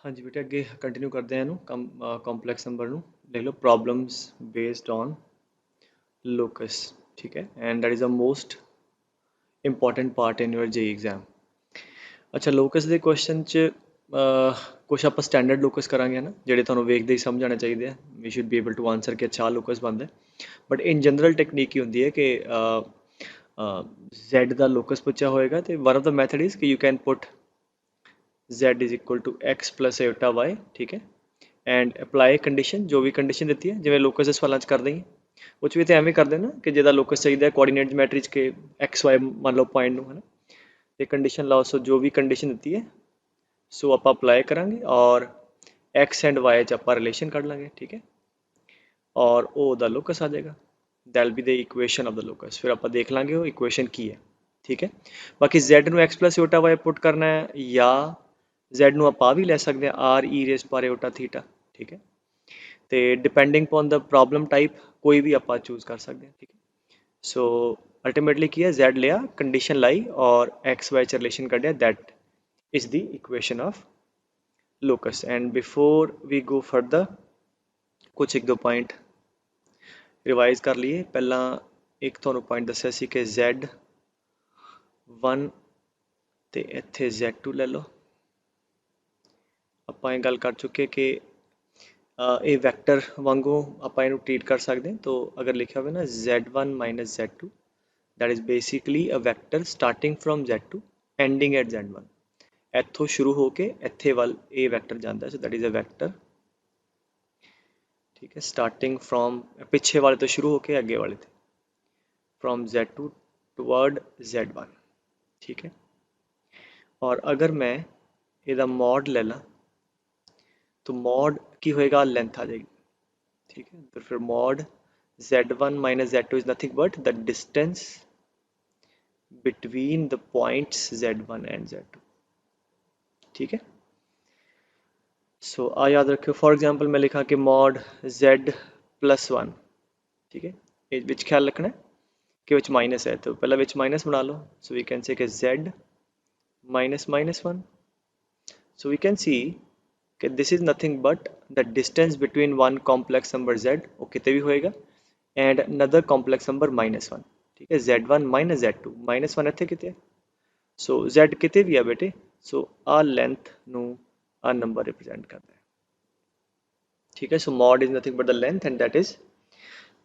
हाँ जी बेटे, अगे कंटिन्यू करते हैं कॉम्पलैक्स नंबर नू लिख लो प्रॉब्लम्स बेस्ड ऑन लोकस। ठीक है, and that is the most important part in your JEE exam. अच्छा, लोकस ਦੇ ਕੁਐਸਚਨ ਚ ਕੁਛ ਆਪਾਂ ਸਟੈਂਡਰਡ ਲੋਕਸ ਕਰਾਂਗੇ ਨਾ, ਜਿਹੜੇ ਤੁਹਾਨੂੰ ਵੇਖਦੇ ਹੀ ਸਮਝ ਆਣੇ ਚਾਹੀਦੇ ਆ। We should be able to answer ਕਿ ਅੱਛਾ ਲੋਕਸ ਬਣਦਾ। ਬਟ ਇਨ ਜਨਰਲ ਟੈਕਨੀਕ ਕੀ ਹੁੰਦੀ ਹੈ ਕਿ z ਦਾ ਲੋਕਸ ਪੁੱਛਿਆ ਹੋਏਗਾ ਤੇ one of the method is ਕਿ you can put z is equal to x plus iota y। ठीक है, एंड अप्लाई कंडीशन, जो भी कंडीशन देती है जिवें लोकस ਦੇ ਸਵਾਲਾਂ 'ਚ ਕਰਦੇ ਹੀ ਉਹ 'ਚ ਵੀ ਤਾਂ ਐਵੇਂ ਕਰਦੇ ਨਾ ਕਿ ਜਿਹਦਾ ਲੋਕਸ ਚਾਹੀਦਾ ਕੋਆਰਡੀਨੇਟ ਜਿਓਮੈਟਰੀ 'ਚ ਕਿ x y ਮੰਨ ਲਓ ਪੁਆਇੰਟ ਨੂੰ, ਹੈ ਨਾ, ਤੇ ਕੰਡੀਸ਼ਨ ਲਾਓ। ਸੋ ਜੋ ਵੀ ਕੰਡੀਸ਼ਨ ਦਿੱਤੀ ਹੈ ਸੋ ਆਪਾਂ ਅਪਲਾਈ ਕਰਾਂਗੇ ਔਰ x ਐਂਡ y 'ਚ ਆਪਾਂ ਰਿਲੇਸ਼ਨ ਕੱਢ ਲਾਂਗੇ। ਠੀਕ ਹੈ, ਔਰ ਉਹ ਉਹਦਾ ਲੋਕਸ ਆ ਜਾਏਗਾ। That will be the equation of the locus. ਫਿਰ ਆਪਾਂ ਦੇਖ ਲਾਂਗੇ ਉਹ ਇਕੁਏਸ਼ਨ ਕੀ ਹੈ। ਠੀਕ ਹੈ, ਬਾਕੀ z ਨੂੰ x ਪਲਸ ਓਟਾ y ਪੁੱਟ ਕਰਨਾ ਹੈ ਜਾਂ z ਨੂੰ ਆਪਾਂ ਵੀ ਲੈ ਸਕਦੇ ਹਾਂ r e ਰੇਸ ਪਰ ਓਟਾ ਥੀਟਾ। ਠੀਕ ਹੈ, ਤੇ ਡਿਪੈਂਡਿੰਗ ਪੌਨ ਦਾ ਪ੍ਰੋਬਲਮ ਟਾਈਪ ਕੋਈ ਵੀ ਆਪਾਂ ਚੂਜ਼ ਕਰ ਸਕਦੇ ਹਾਂ। ਠੀਕ ਹੈ, ਸੋ ਅਲਟੀਮੇਟਲੀ ਕੀ ਹੈ, z ਲਿਆ, ਕੰਡੀਸ਼ਨ ਲਾਈ ਔਰ x y ਚ ਰਿਲੇਸ਼ਨ ਕੱਢਿਆ। That is the equation of locus. And before we go further कुछ एक दो पॉइंट रिवाइज कर लिए। पहला एक ਤੁਹਾਨੂੰ पॉइंट दसिया सी कि z1 ਤੇ ਇੱਥੇ z2 ਲੈ ਲਓ। ਆਪਾਂ ਇਹ ਗੱਲ ਕਰ ਚੁੱਕੇ ਕਿ ਇਹ ਵੈਕਟਰ ਵਾਂਗੂ ਆਪਾਂ ਇਹਨੂੰ ਟ੍ਰੀਟ ਕਰ ਸਕਦੇ ਹਾਂ। तो अगर लिखा हुआ ना z1 minus z2, that is basically a vector starting from z2 ending eight z1। ਇੱਥੋਂ ਸ਼ੁਰੂ ਹੋ ਕੇ ਇੱਥੇ ਵੱਲ ਇਹ ਵੈਕਟਰ ਜਾਂਦਾ। ਸੋ दैट इज अ वैक्टर। ठीक है, स्टार्टिंग फ्रॉम पिछे वाले तो शुरू होके आगे वाले थे, फ्रॉम z2 टुवर्ड z1। ठीक है, और अगर मैं ਇਹਦਾ मॉड ले ला तो मॉड की होएगा, लेंथ आ जाएगी। ठीक है, तो फिर mod z1 minus z2 is nothing but the distance between the points z1 and z2। ठीक है, सो आ याद रखियो। फॉर एग्जांपल मैं लिखा कि मॉड z प्लस 1। ठीक है, ये विच ख्याल रखना है कि विच माइनस है, तो पहला विच माइनस बना लो। सो वी कैन से कि z minus minus 1। So we can see कि this is nothing but the distance between one complex number z, वो कितने भी होएगा, and another complex number minus 1। ठीक है, z1 माइनस z2, माइनस 1 इतने कितने। सो z कितने भी है बेटे, सो आ लेंथ नू आ नंबर रिप्रेजेंट करता है। ठीक है, so mod is nothing but the length and that is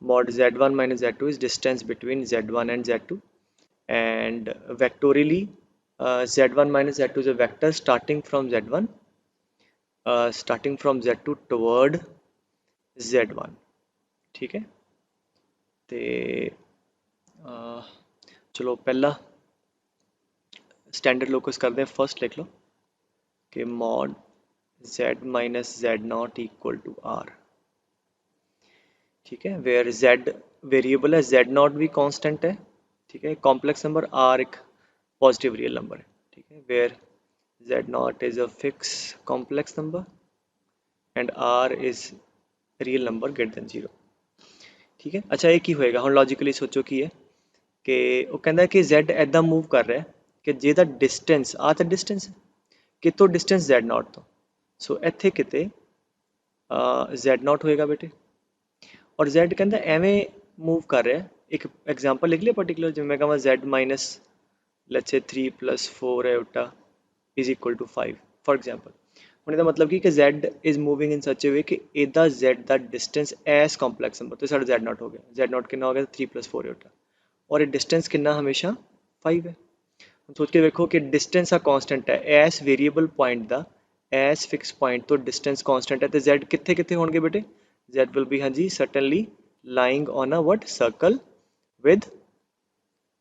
mod z1 minus z2 is distance between z1 and z2, and vectorially z1 minus z2 is a vector starting from z2 toward z1। ठीक है, ते चलो पहला standard locus करते हैं। First लिख लो कि mod z minus z0 equal to r। ठीक है, वेयर z वेरिएबल है, z0 भी कांस्टेंट है। ठीक है, कॉम्प्लेक्स नंबर r एक पॉजिटिव रियल नंबर है। ठीक है, where z0 is a fix complex number and r is real number greater than 0। ठीक है, अच्छा ये की होएगा हुण लॉजिकली सोचो की है कि वो कहता है कि z ऐदा मूव कर रहा है कि जिहदा डिस्टेंस आ तो डिस्टेंस कितों डिस्टेंस z0 तो, सो इत्थे किते z0 होएगा बेटे, और z कहता एवें मूव कर रहा है। एक एग्जाम्पल लिख लिया पर्टिकुलर, जिवें मैं कहां z minus let's say 3 plus 4 iota is equal to 5 for example. ਹੁਣ ਇਹਦਾ ਮਤਲਬ ਕੀ ਕਿ z is moving in such a way कि ਇਹਦਾ z ਦਾ डिस्टेंस ਐਸ ਕੰਪਲੈਕਸ ਨੰਬਰ ਤੇ ਸਾਡਾ z0 ਹੋ ਗਿਆ। z0 ਕਿੰਨਾ ਹੋ ਗਿਆ, 3 प्लस 4 ਆयोटा, और ਇਹ डिस्टेंस ਕਿੰਨਾ ਹਮੇਸ਼ਾ 5 है। ਹੁਣ सोच के ਵੇਖੋ कि डिस्टेंस ਆ ਕਾਂਸਟੈਂਟ ਹੈ, ਐਸ ਵੇਰੀਏਬਲ ਪੁਆਇੰਟ ਦਾ ਐਸ ਫਿਕਸ ਪੁਆਇੰਟ ਤੋਂ डिस्टेंस ਕਾਂਸਟੈਂਟ ਹੈ, ਤੇ z ਕਿੱਥੇ ਕਿੱਥੇ ਹੋਣਗੇ ਬੇਟੇ, z will be हाँ जी certainly lying on a what circle with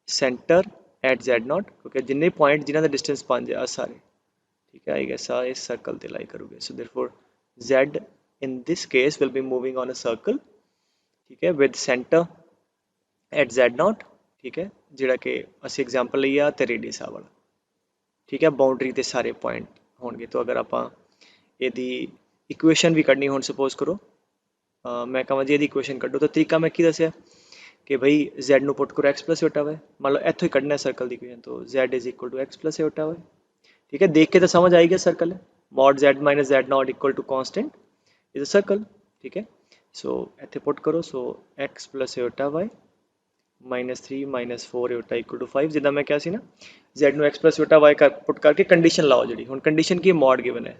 center at z0, क्योंकि जिन्ने पॉइंट जिन्हों का डिस्टेंस 5 है सारे। ठीक है, आई गेस इस सर्कल ते लाई करोगे। So therefore z in this case will be moving on a circle। ठीक है, with center at z0। ठीक है, जिहड़ा कि असीं एग्जाम्पल लईए आ ते रेडियस आ वाला। ठीक है, बाउंड्री ते सारे पॉइंट होणगे। तो अगर आपां इहदी इक्वेशन भी कढनी हुण सपोज करो मैं कहां जी इहदी इक्वेशन कढो, तो तरीका मैं की दस्सिया कि भाई z नू पुट करो x प्लस ओटा वाई। मान लो इत्थों ही कढना सर्कल की इक्वेशन, तो z is equal to x plus iota y. ठीक है, देख के तो समझ आई गया सर्कल है। mod z minus z naught equal to constant is a circle, ठीक है। सो ਇੱਥੇ पुट करो, सो x plus iota y minus 3 minus 4 iota equal to 5, ਜਿੱਦਾਂ ਮੈਂ ਕਿਹਾ ਸੀ ਨਾ z ਨੂੰ x plus iota y ਪੁੱਟ ਕਰਕੇ ਕੰਡੀਸ਼ਨ ਲਾਓ, ਜਿਹੜੀ ਹੁਣ ਕੰਡੀਸ਼ਨ ਕੀ ਮੋਡ ਗਿਵਨ ਹੈ,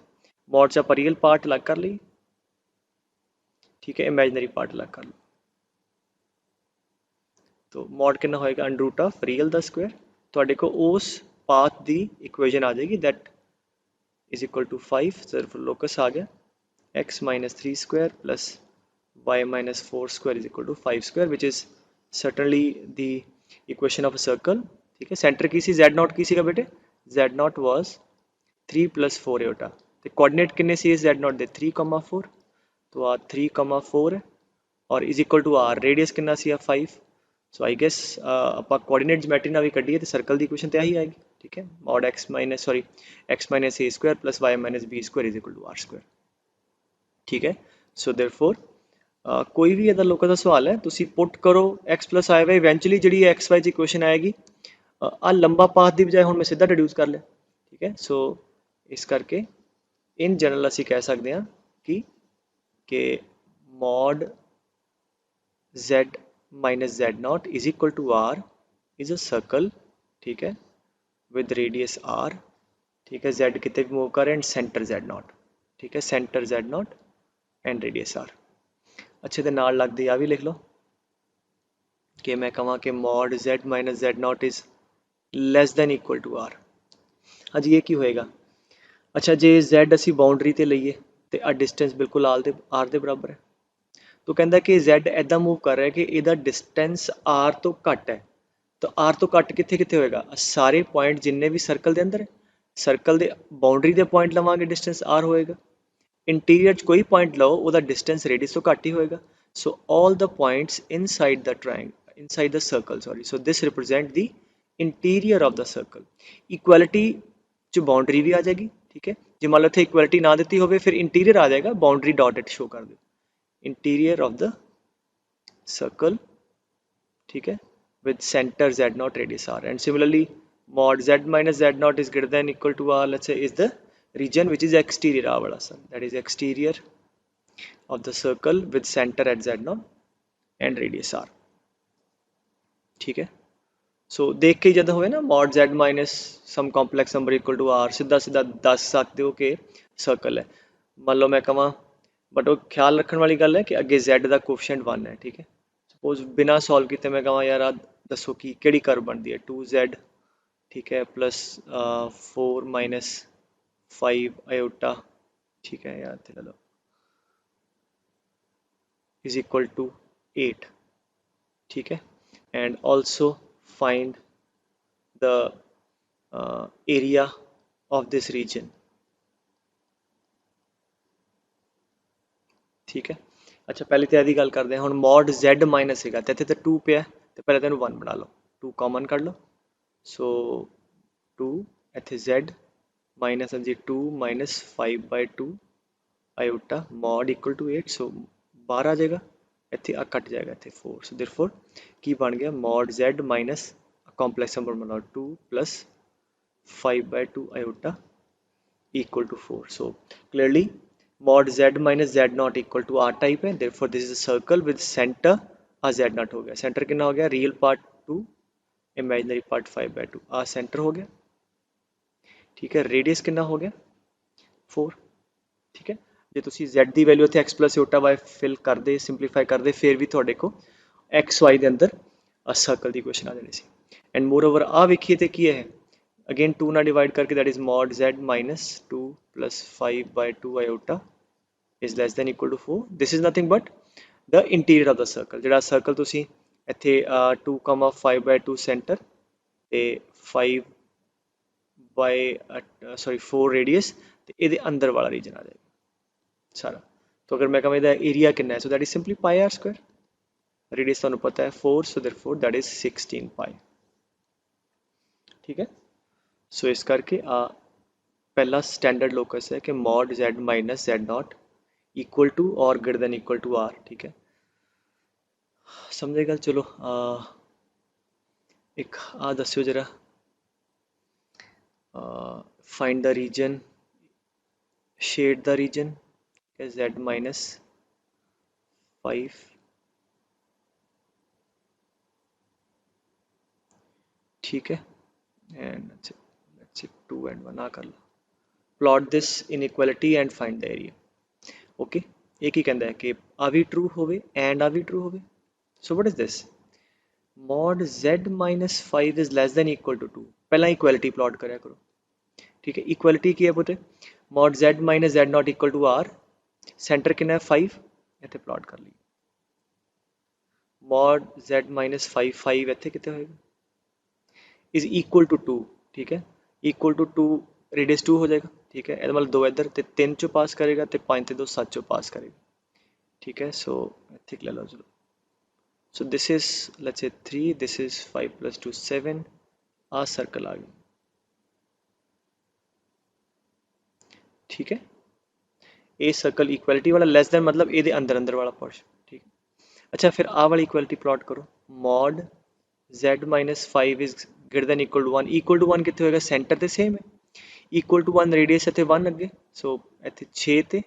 ਮੋਡ 'ਚ ਆਪਾਂ ਰੀਅਲ ਪਾਰਟ ਅਲੱਗ ਕਰ ਲਈ, ठीक है, इमेजिनरी पार्ट अलग कर लो। तो मॉड कितना होएगा under root of real the square, ਤੁਹਾਡੇ को उस पाथ दी इक्वेशन आ जाएगी दैट इज इक्वल टू 5, सिर्फ लोकस आ गया x minus 3 square plus y minus 4 square is equal to 5 square which is certainly the equation of a circle, ठीक है। सेंटर की सी z नॉट की सीगा बेटे, z नॉट वाज 3 प्लस 4 एटा, ਤੇ ਕੋਆਰਡੀਨੇਟ ਕਿੰਨੇ ਸੀ z नॉट ਦੇ 3,4, तो आ 3,4 है और is equal to R radius कितना सी 5, सो आई गेस ਆਪਾਂ ਕੋਆਰਡੀਨੇਟ ਜਿਓਮੈਟਰੀ ਨਾਲ ਵੀ ਕੱਢੀਏ ਤੇ ਸਰਕਲ ਦੀ ਇਕੁਏਸ਼ਨ ਤੇ ਆਹੀ ਆਏਗੀ, ਠੀਕ ਹੈ। Mod x minus a square plus y minus b square is equal to r square, ਠੀਕ ਹੈ। ਸੋ देयरफॉर ਕੋਈ ਵੀ ਇਹਦਾ ਲੋਕਾਂ ਦਾ ਸਵਾਲ ਹੈ ਤੁਸੀਂ ਪੁੱਟ ਕਰੋ x plus i y, eventually ਜਿਹੜੀ x y ਦੀ ਇਕੁਏਸ਼ਨ ਆਏਗੀ ਆ ਲੰਬਾ ਪਾਥ ਦੀ ਬਜਾਏ ਹੁਣ ਮੈਂ ਸਿੱਧਾ ਰਿਡਿਊਸ ਕਰ ਲਿਆ, ਠੀਕ ਹੈ। ਸੋ ਇਸ ਕਰਕੇ ਇਨ ਜਨਰਲ ਅਸੀਂ ਕਹਿ ਸਕਦੇ ਹਾਂ कि mod z minus z naught is equal to r is a circle, ठीक है, with radius r, ठीक है, z कितने भी मूव करें एंड सेंटर z naught, ठीक है, centre z naught and radius r। अच्छे दे नाल लगदी आ भी लिख लो कि मैं कहां कि mod z minus z naught is less than equal to r। हाँ जी, ये की होएगा, अच्छा जे z असी बाउंड्री ते लईए ਤੇ ਆ ਡਿਸਟੈਂਸ ਬਿਲਕੁਲ r ਦੇ ਬਰਾਬਰ ਹੈ, तो कहता कि z ऐदा मूव कर रहा है कि ਇਹਦਾ डिस्टेंस r ਤੋਂ ਘੱਟ ਹੈ, तो r ਤੋਂ ਘੱਟ ਕਿੱਥੇ ਕਿੱਥੇ ਹੋਏਗਾ, ਸਾਰੇ ਪੁਆਇੰਟ ਜਿੰਨੇ ਵੀ ਸਰਕਲ ਦੇ ਅੰਦਰ ਹੈ, ਸਰਕਲ ਦੇ ਬਾਉਂਡਰੀ ਦੇ ਪੁਆਇੰਟ ਲਵਾਂਗੇ डिस्टेंस r ਹੋਏਗਾ, ਇੰਟੀਰੀਅਰ 'ਚ ਕੋਈ ਪੁਆਇੰਟ ਲਓ ਉਹਦਾ डिस्टेंस रेडियस ਤੋਂ ਘੱਟ ਹੀ ਹੋਏਗਾ। So all the points inside the triangle inside the circle, sorry, so this represent the interior of the circle. Equality च बाउंड्री भी आ जाएगी, ठीक है, जे मान लो इत्थे इक्वलिटी ना दी होवे फिर इंटीरियर आ जाएगा, बाउंड्री डॉटेड शो कर दो, इंटीरियर ऑफ द सर्कल, ठीक है, with center z naught radius r, and similarly mod z minus z naught is greater than equal to r, let's say, is the region which is exterior, r wala sum, that is exterior of the circle with center at z naught and radius r, ठीक है। सो देख के जब होए ना mod z minus some complex number equal to r, सीधा सीधा दस सकते हो कि सर्कल है, मान लो मैं कहां, बट वो ख्याल रखने वाली गल है कि अगे z का कोफिशिएंट 1 है, ठीक है। सपोज बिना सॉल्व किए मैं कहां यार दसो कि केड़ी कर्व बनती है 2z, ठीक है, प्लस 4 माइनस 5 आयोटा, ठीक है, यार थे लो इज इक्वल टू 8, ठीक है, and also find the area of this region, ठीक है। अच्छा पहले तो यदि गल करते हैं हम mod z माइनस है तो इतने तो 2 पे है, तो पहले तेन 1 बना लो, 2 कॉमन कर लो, सो 2 इतने z माइनस हाँ जी 2 minus 5/2 iota mod equal to 8, so 12 आ जाएगा, इतने आ कट जाएगा इतने 4, सो देयरफॉर की बन गया mod z minus complex number बनाओ 2 plus 5/2 iota equal to 4, so clearly mod z minus z naught equal to r type है, therefore this is a circle with center a z naught हो गया, centre कितना हो गया, real part 2 imaginary part 5/2, आ centre हो गया, ठीक है, रेडियस कितना हो गया 4, ठीक है। जे तुसी z ਦੀ ਵੈਲਿਊ ਇੱਥੇ x plus iota y fill ਕਰਦੇ ਸਿੰਪਲੀਫਾਈ ਕਰਦੇ ਫਿਰ ਵੀ ਤੁਹਾਡੇ ਕੋ x y ਦੇ ਅੰਦਰ ਆ ਸਰਕਲ ਦੀ ਇਕੁਏਸ਼ਨ ਆ ਜਾਣੀ ਸੀ, ਐਂਡ ਮੋਰ ਓਵਰ ਆ ਵੇਖੀਏ ਤੇ ਕੀ ਹੈ, again 2 ਨਾਲ डिवाइड करके that is mod z minus 2 plus 5/2 iota is less than equal to 4, this is nothing but the interior of the circle, ਜਿਹੜਾ ਸਰਕਲ ਤੁਸੀਂ ਇੱਥੇ 2,5/2 center ਤੇ 4 radius ਤੇ ਇਹਦੇ ਅੰਦਰ ਵਾਲਾ ਰੀਜਨ ਆ ਜਾਏਗਾ ਸਾਰਾ। तो अगर मैं कहूँ ਇਹਦਾ ਏਰੀਆ ਕਿੰਨਾ ਹੈ, so that is simply pi r square, radius ਤੁਹਾਨੂੰ ਪਤਾ ਹੈ 4, so therefore that is 16 pi, ठीक है। सो इस करके पहला स्टैंडर्ड लोकस है कि mod z minus z not equal to और greater than equal to r, ठीक है, समझेगा। चलो एक दस्यो जरा, find the region shade the region z minus 5, ठीक है, एंड लेट्स से 2 एंड 1 आ कर लो। Plot this inequality and find the area. Okay, एक ही कहता है कि आ भी ट्रू होवे एंड आ भी ट्रू होवे। So what is this? Mod z minus 5 is less than equal to 2। पहला इक्वालिटी प्लॉट करया करो, ठीक है। इक्वालिटी की है पुते, mod z minus z not equal to r, centre कितना है 5, ਇੱਥੇ प्लॉट कर ली। मॉड z माइनस 5 5 ਇੱਥੇ ਕਿਤੇ ਹੋਏਗਾ, इज इक्वल टू 2, ठीक है। इक्वल टू 2 रेडियस 2 हो जाएगा, ठीक है। ਇਹਦਾ मतलब 2 ਇੱਧਰ ਤੇ 3 ਚੋਂ ਪਾਸ ਕਰੇਗਾ ਤੇ 5 ਤੇ 2 7 ਚੋਂ ਪਾਸ ਕਰੇਗਾ, ठीक है। सो ਇੱਥੇ ਲੈ ਲਓ ਚਲੋ। सो this is let's say 3, this is 5 plus 2 7, आ सर्कल आ गया, ठीक है। ए सर्कल इक्वालिटी वाला लेस देन मतलब ए अंदर अंदर वाला पोर्शन, ठीक है। अच्छा फिर आ वाली इक्वालिटी प्लॉट करो, mod z minus 5 is greater than equal to 1। Equal to 1 कितने होएगा, सेंटर ते सेम है, इक्वल टू 1 रेडियस इतने 1 अगे, सो इतने 6 ते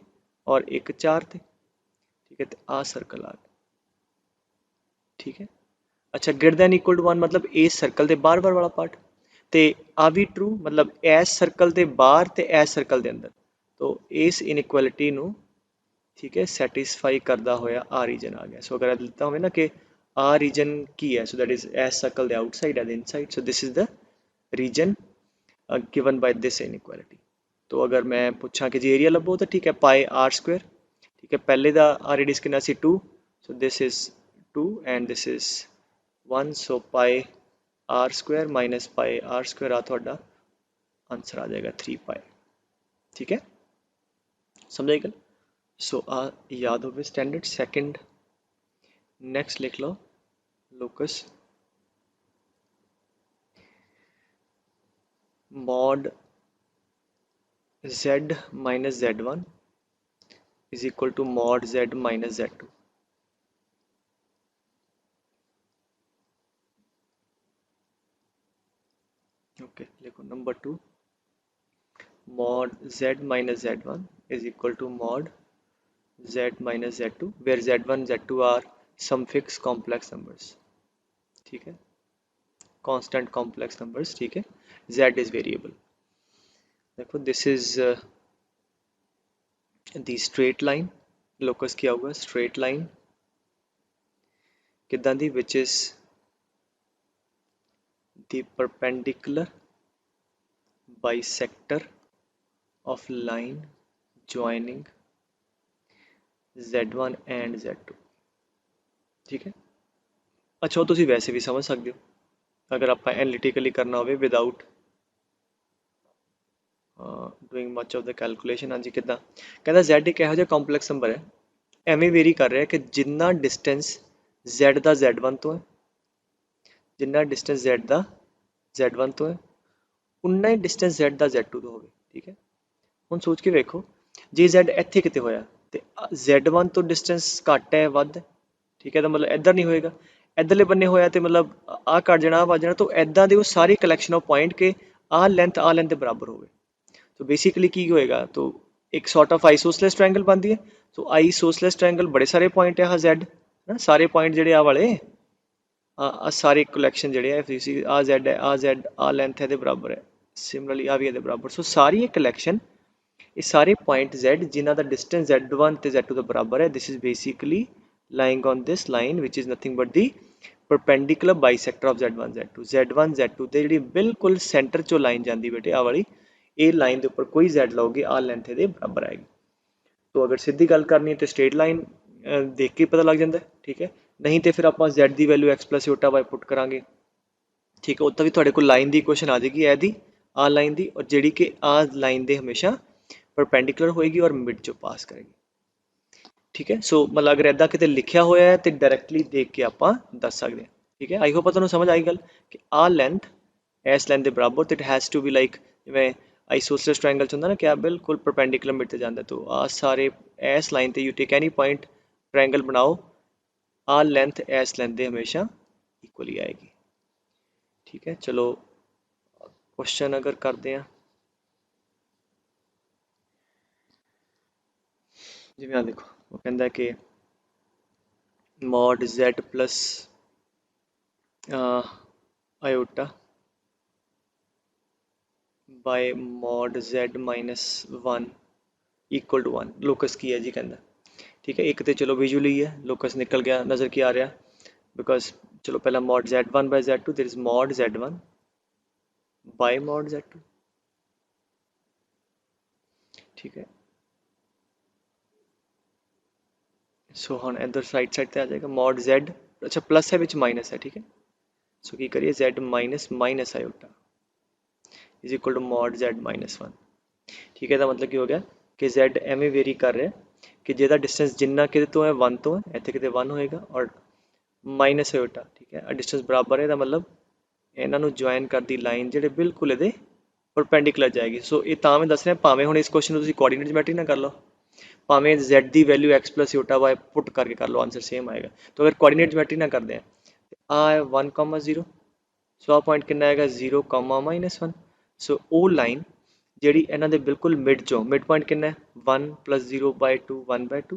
और एक 4 ते, ठीक है। तो आ सर्कल आ गया, ठीक है। अच्छा ग्रेटर देन इक्वल टू 1 मतलब इस सर्कल के बाहर बार वाला पार्ट, तो आ भी ट्रू मतलब इस सर्कल के बाहर तो इस सर्कल के अंदर, तो इस इनइक्वालिटी नू, ठीक है, सैटिस्फाई करता होया आ रीजन आ गया। सो अगर लिखता हो ना कि आ रीजन की है, so that is as circle the outside and inside, so this is the region given by this inequality. तो अगर मैं पूछा कि जी एरिया लभो, तो ठीक है, पाई आर स्क्वायर, ठीक है। पहले दा आ रेडियस कितना सी 2, so this is 2 and this is 1, so pi r square minus pi r square आ थोड़ा आंसर आ जाएगा 3 पाई, ठीक है। समझ गए? सो आ याद हो गए स्टैंडर्ड। सेकंड नेक्स्ट लिख लो, locus mod z minus z1 is equal to mod z minus z2। Okay लिखो number 2, mod z minus z1 is equal to mod z minus z2 where z1 z2 are some fixed complex numbers, ठीक है, constant complex numbers, ठीक है। z is variable। देखो this is the straight line, locus किया होगा straight line किदां the, which is the perpendicular bisector of line joining z1 and z2, ठीक है। अच्छा तुसी वैसे भी समझ सकते हो अगर आप एनालिटिकली करना होवे without doing much of the calculation. ਹਾਂਜੀ ਕਿੱਦਾਂ ਕਹਿੰਦਾ z ਇੱਕ ਇਹੋ ਜਿਹਾ ਕੰਪਲੈਕਸ ਨੰਬਰ ਹੈ, ਐਵੇਂ ਵੇਰੀ ਕਰ ਰਿਹਾ ਕਿ ਜਿੰਨਾ ਡਿਸਟੈਂਸ z ਦਾ z1 ਤੋਂ ਹੈ, ਜਿੰਨਾ ਡਿਸਟੈਂਸ z ਦਾ z1 ਤੋਂ ਹੈ, ਉਨਾ ਹੀ ਡਿਸਟੈਂਸ z ਦਾ z2 ਤੋਂ ਹੋਵੇ, ਠੀਕ ਹੈ। ਹੁਣ ਸੋਚ ਕੇ ਵੇਖੋ ਜੇ z ਇੱਥੇ ਕਿਤੇ ਹੋਇਆ ਤੇ z1 ਤੋਂ ਡਿਸਟੈਂਸ ਘੱਟ ਹੈ ਵੱਧ ਹੈ, ਠੀਕ ਹੈ, ਤਾਂ ਮਤਲਬ ਇੱਧਰ ਨਹੀਂ ਹੋਏਗਾ। ਇੱਧਰਲੇ ਬੰਨੇ ਹੋਇਆ ਤੇ ਮਤਲਬ ਆਹ ਘੱਟ ਜਾਣਾ ਆਹ ਵੱਧ ਜਾਣਾ, ਤਾਂ ਇੱਦਾਂ ਦੇ ਉਹ ਸਾਰੀ ਕਲੈਕਸ਼ਨ ਆਫ ਪੁਆਇੰਟ ਕੇ ਆਹ ਲੈਂਥ ਦੇ ਬਰਾਬਰ ਹੋਵੇ। तो बेसिकली की होएगा, तो एक सॉर्ट ऑफ आइसोसलेस ट्रायंगल बनती है। तो आइसोसलेस ट्रायंगल बड़े सारे पॉइंट है, हाँ जेड ना सारे पॉइंट जेडे आ वाले सारे कलैक्शन जेडे है आ जेड है, आ जेड आ लेंथ है बराबर है, सिमिलरली आ भी है बराबर। सो सारी कलैक्शन ये सारे पॉइंट जेड जिन्हों का डिस्टेंस z1 ते z2 के बराबर है, this is basically lying on this line which is nothing but the perpendicular bisector of z1 z2 ते जी बिल्कुल सेंटर चो लाइन जाती बेटे आ वाली, ये लाइन के उपर कोई z लाओगे आ लेंथ ये बराबर आएगी। तो अगर सीधी गल करनी है तो स्ट्रेट लाइन देख के पता लग जाता है, ठीक है। नहीं तो फिर आप z की वैल्यू x प्लस छोटा वाई पुट करा, ठीक है। उत्तर भी थोड़े को लाइन की क्वेश्चन आ जाएगी एदी आ लाइन की, और जी कि आ लाइन के हमेशा परपेंडिकुलर होएगी और मिड चो पास करेगी, ठीक है। सो मतलब अगर इदा कितने लिखा होया है तो डायरैक्टली देख के आप दस सकते हैं, ठीक है। आई होप तुहानू समझ आई गल कि आ लेंथ इस लेंथ के बराबर, तो it has to be like जिवें आइसोसलेस ट्रायंगल च हुंदा ना कि आ बिल्कुल परपेंडिकुलर मिड ते जांदा, तो आ सारे इस लाइन ते you take any point triangle बनाओ, आ लेंथ इस लेंथ दे हमेशा इक्वली आएगी, ठीक है। चलो क्वेश्चन अगर करते हैं, जिवें आ देखो वो कहता है कि mod z plus iota by mod z minus 1 equal to 1 locus की है जी कहता। ठीक है, एक तो चलो विजुअली है, लोकस निकल गया, नज़र क्या आ रहा, बिकॉज चलो पहला mod z1 by z2, there is mod z1 by mod z2। ठीक है, सो हम इधर साइड साइड पे आ जाएगा मॉड z, अच्छा प्लस है विच माइनस है। ठीक है, सो की करिए z minus minus iota is equal to mod z minus 1। ठीक है, तो मतलब की हो गया कि z एवें वेरी कर रहा है कि ਜਿਹਦਾ डिस्टेंस जिन्ना कि तो है 1 तो है, ਇੱਥੇ ਕਿਤੇ 1 ਹੋਏਗਾ ਔਰ ਮਾਈਨਸ ਆਇਓਟਾ। ਠੀਕ ਹੈ, डिस्टेंस बराबर है ਇਹਦਾ मतलब ਇਹਨਾਂ ਨੂੰ ਜੁਆਇਨ ਕਰਦੀ ਲਾਈਨ ਜਿਹੜੇ ਬਿਲਕੁਲ ਇਹਦੇ ਪਰਪੈਂਡੀਕੂਲਰ ਜਾਏਗੀ। ਸੋ ਇਹ ਤਾਂ ਮੈਂ ਦੱਸ ਰਿਹਾ, ਭਾਵੇਂ ਹੁਣ ਇਸ ਕੁਐਸਚਨ ਨੂੰ ਤੁਸੀਂ ਕੋਆਰਡੀਨੇਟ ਜਿਓਮੈਟਰੀ ਨਾਲ ਕਰ ਲਓ, ਭਾਵੇਂ z ਦੀ ਵੈਲਿਊ x ਪਲਸ ਯੋਟਾ y ਪੁੱਟ ਕਰਕੇ ਕਰ ਲਓ, ਆਨਸਰ ਸੇਮ ਆਏਗਾ। तो अगर कोऑर्डिनेट ज्योमेट्री ना करते हैं आ है 1,0, सो आ पॉइंट कितना आएगा 0,-1। सो वो लाइन ਜਿਹੜੀ ਇਹਨਾਂ ਦੇ ਬਿਲਕੁਲ ਮਿਡ ਚੋਂ, ਮਿਡ ਪੁਆਇੰਟ ਕਿੰਨਾ ਹੈ 1 + 0/2 1/2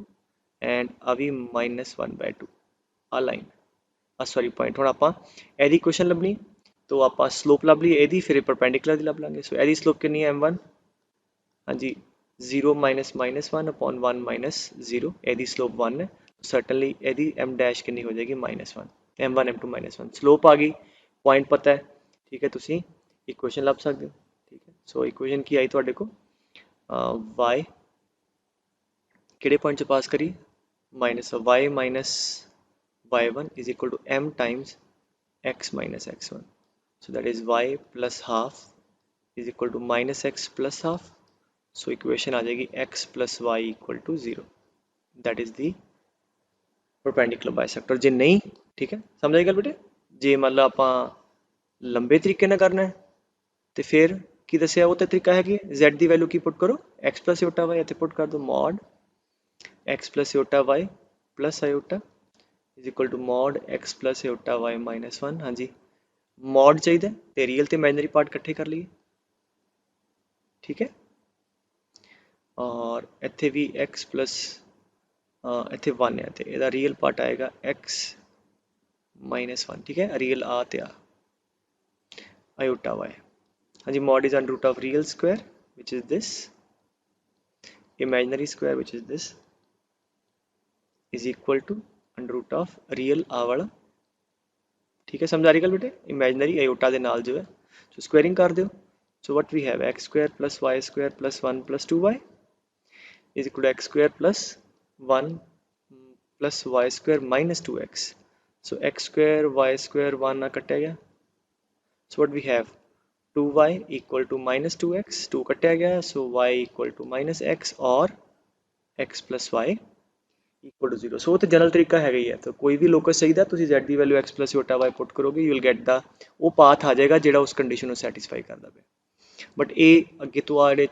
ਐਂਡ ਆ ਵੀ -1/2 ਆ ਲਾਈਨ ਆ ਸੌਰੀ ਪੁਆਇੰਟ। ਹੁਣ ਆਪਾਂ ਇਹਦੀ ਇਕੁਏਸ਼ਨ ਲੱਭਣੀ, तो ਆਪਾਂ ਸਲੋਪ ਲੱਭ ਲਈ ਇਹਦੀ, ਫਿਰ ਪਰਪੈਂਡੀਕੂਲਰ ਦੀ ਲੱਭ ਲਾਂਗੇ। ਸੋ ਇਹਦੀ ਸਲੋਪ ਕਿੰਨੀ ਹੈ m1, ਹਾਂਜੀ 0 - -1/1 - 0, ਇਹਦੀ ਸਲੋਪ 1 ਹੈ, सर्टनली ਇਹਦੀ m ਡੈਸ਼ ਕਿੰਨੀ ਹੋ ਜਾਏਗੀ -1, m1 m2 -1। ਸਲੋਪ ਆ ਗਈ, ਪੁਆਇੰਟ ਪਤਾ ਹੈ। ਠੀਕ ਹੈ, ਤੁਸੀਂ ਇਕੁਏਸ਼ਨ ਲੱਭ ਸਕਦੇ ਹੋ। ठीक है, सो इक्वेशन की आई थोड़े को y किहड़े पॉइंट च पास करी minus y minus y1 is equal to m times x minus x1। So that is y plus half is equal to minus x plus half. So equation आ जाएगी x plus y equal to 0, that is the perpendicular bisector. जे नहीं, ठीक है समझ आई गल बेटे, जे मतलब आप लंबे तरीके ना करना है तो फिर की दसिया वो तो तरीका है कि z की वैल्यू की पुट करो x प्लस आयोटा y, इतने पुट कर दो mod x plus iota y plus iota is equal to mod x plus iota y minus 1। हाँ जी, मॉड चाहिए तो रियल तो इमेजनरी पार्ट इकट्ठे कर लिए। ठीक है, और इतने भी x प्लस इतने 1 है तो यदा रियल पार्ट आएगा x माइनस 1। ठीक है, रियल आ तो आयोटा y। हाँ जी, mod is under root of real square which is this, imaginary square which is this is equal to under root of real आ वाला। ठीक है, समझ आ रही गल बेटे, इमेजनरी आयोटा के नाल जो है सो स्क्वेयरिंग कर दो। So what we have x square plus y square plus 1 plus 2y is equal to x square plus 1 plus y square minus 2x। So x square y square 1 ना कटिया गया, so what we have 2y equal to minus 2x, 2 कटिया गया, so y equal to minus x और x plus y equal to 0। So तो general तरीका है ही है, तो कोई भी लोकस चाहिए ਤੁਸੀਂ z ਦੀ ਵੈਲਿਊ x plus ਛੋਟਾ y ਪੁੱਟ ਕਰੋਗੇ, ਯੂ ਵਿਲ ਗੈਟ ਦਾ ਉਹ ਪਾਥ ਆ ਜਾਏਗਾ ਜਿਹੜਾ ਉਸ ਕੰਡੀਸ਼ਨ ਨੂੰ ਸੈਟੀਸਫਾਈ ਕਰਦਾ ਪਿਆ। ਬਟ ਇਹ ਅੱਗੇ ਤੋਂ ਆ ਜਿਹੜੇ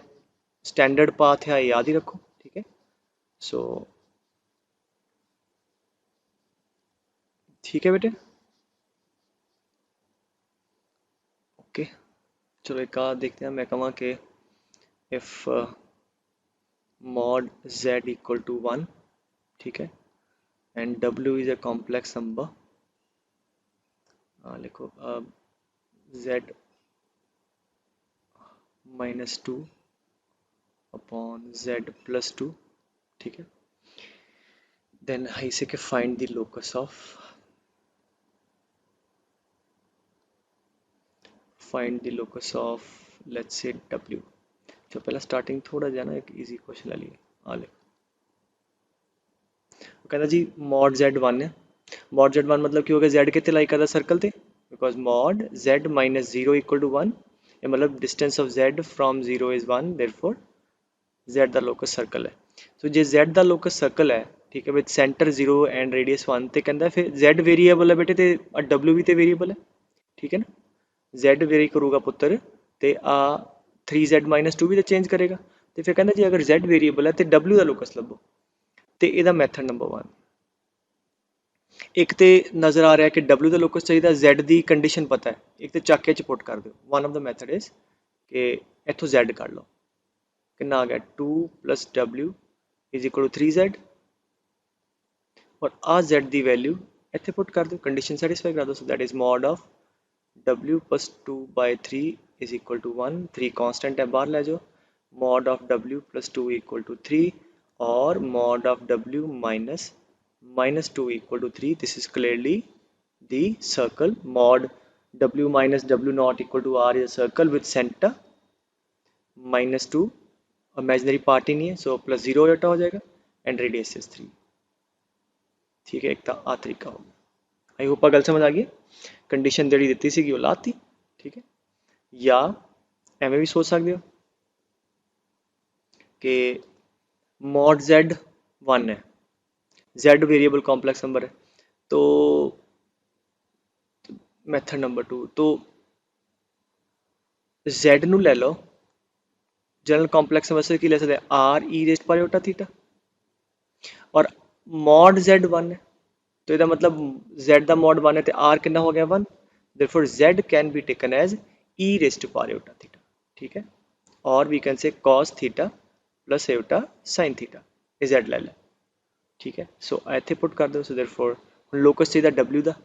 ਸਟੈਂਡਰਡ ਪਾਥ ਹੈ ਯਾਦ ਹੀ ਰੱਖੋ। ਠੀਕ ਹੈ, ਸੋ ठीक है बेटे, ओके चलो एक और देखते हैं। मैं कहूँ कि if mod z equal to 1, ठीक है, and w is a complex number, लिखो z minus 2 upon z plus 2। ठीक है, देन I say कि find the locus of let's say w। तो पहला स्टार्टिंग थोड़ा जा ना एक इजी क्वेश्चन ले लिए आ ले, कहना जी मॉड z1 है, मॉड z1 मतलब की हो गया z कितने लाई करता सर्कल ते, because mod z minus 0 equal to 1, ये मतलब distance of z from 0 is 1, therefore z दा लोकस सर्कल है। तो जे z दा लोकस सर्कल है, ठीक है, विद सेंटर 0 एंड रेडियस 1, तो कहता है फिर z वेरीएबल है बेटे तो w भी तो वेरीएबल है। ठीक है ना, z वेरी करूगा पुत्र तो आ 3z माइनस 2 भी तो चेंज करेगा, तो फिर कहना जी अगर z वेरीएबल है तो w का लोकस लभो। तो यदा मैथड नंबर 1, एक तो नज़र आ रहा है कि w का लोकस चाहिए, z की कंडीशन पता है, एक तो चाके च पुट कर दो। One of the method is कि इतों z कर लो, कितना आ गया 2 + w is equal to 3z और आ z की वैल्यू इतने पुट कर दो, कंडीशन सैटिस्फाई कर दो। So that is mod of w plus 2/3 is equal to 1, 3 constant है बाहर ले जाओ, mod of w plus 2 equal to 3 और mod of w minus 2 equal to 3। This is clearly the circle mod w minus w not equal to r is a circle with centre -2, imaginary part ही नहीं है, so plus 0 हो जाएगा and radius is 3। ठीक है, एक तो आ तरीका हो गया। आई होप गल समझ आ गई। कंडीशन जी दी सी लाती, ठीक है। या एवं भी सोच सकते हो कि मॉड z 1 है, z वेरिएबल कॉम्प्लेक्स नंबर है, तो मैथड नंबर 2 तो z नू ले लो जनरल कॉम्प्लेक्स नंबर से की ले सकते हैं आर ई रेस्ट पर आयोटा थीटा और मॉड z 1 है, तो इसका मतलब z का मॉड 1 है तो r कितना हो गया 1, therefore z can be taken as e raised पर आयोटा थीटा। ठीक है, और we can say cos theta plus iota sin theta ये z ले लें। ठीक है, सो इतने पुट कर दो। सो therefore लोकस चाहिए w का,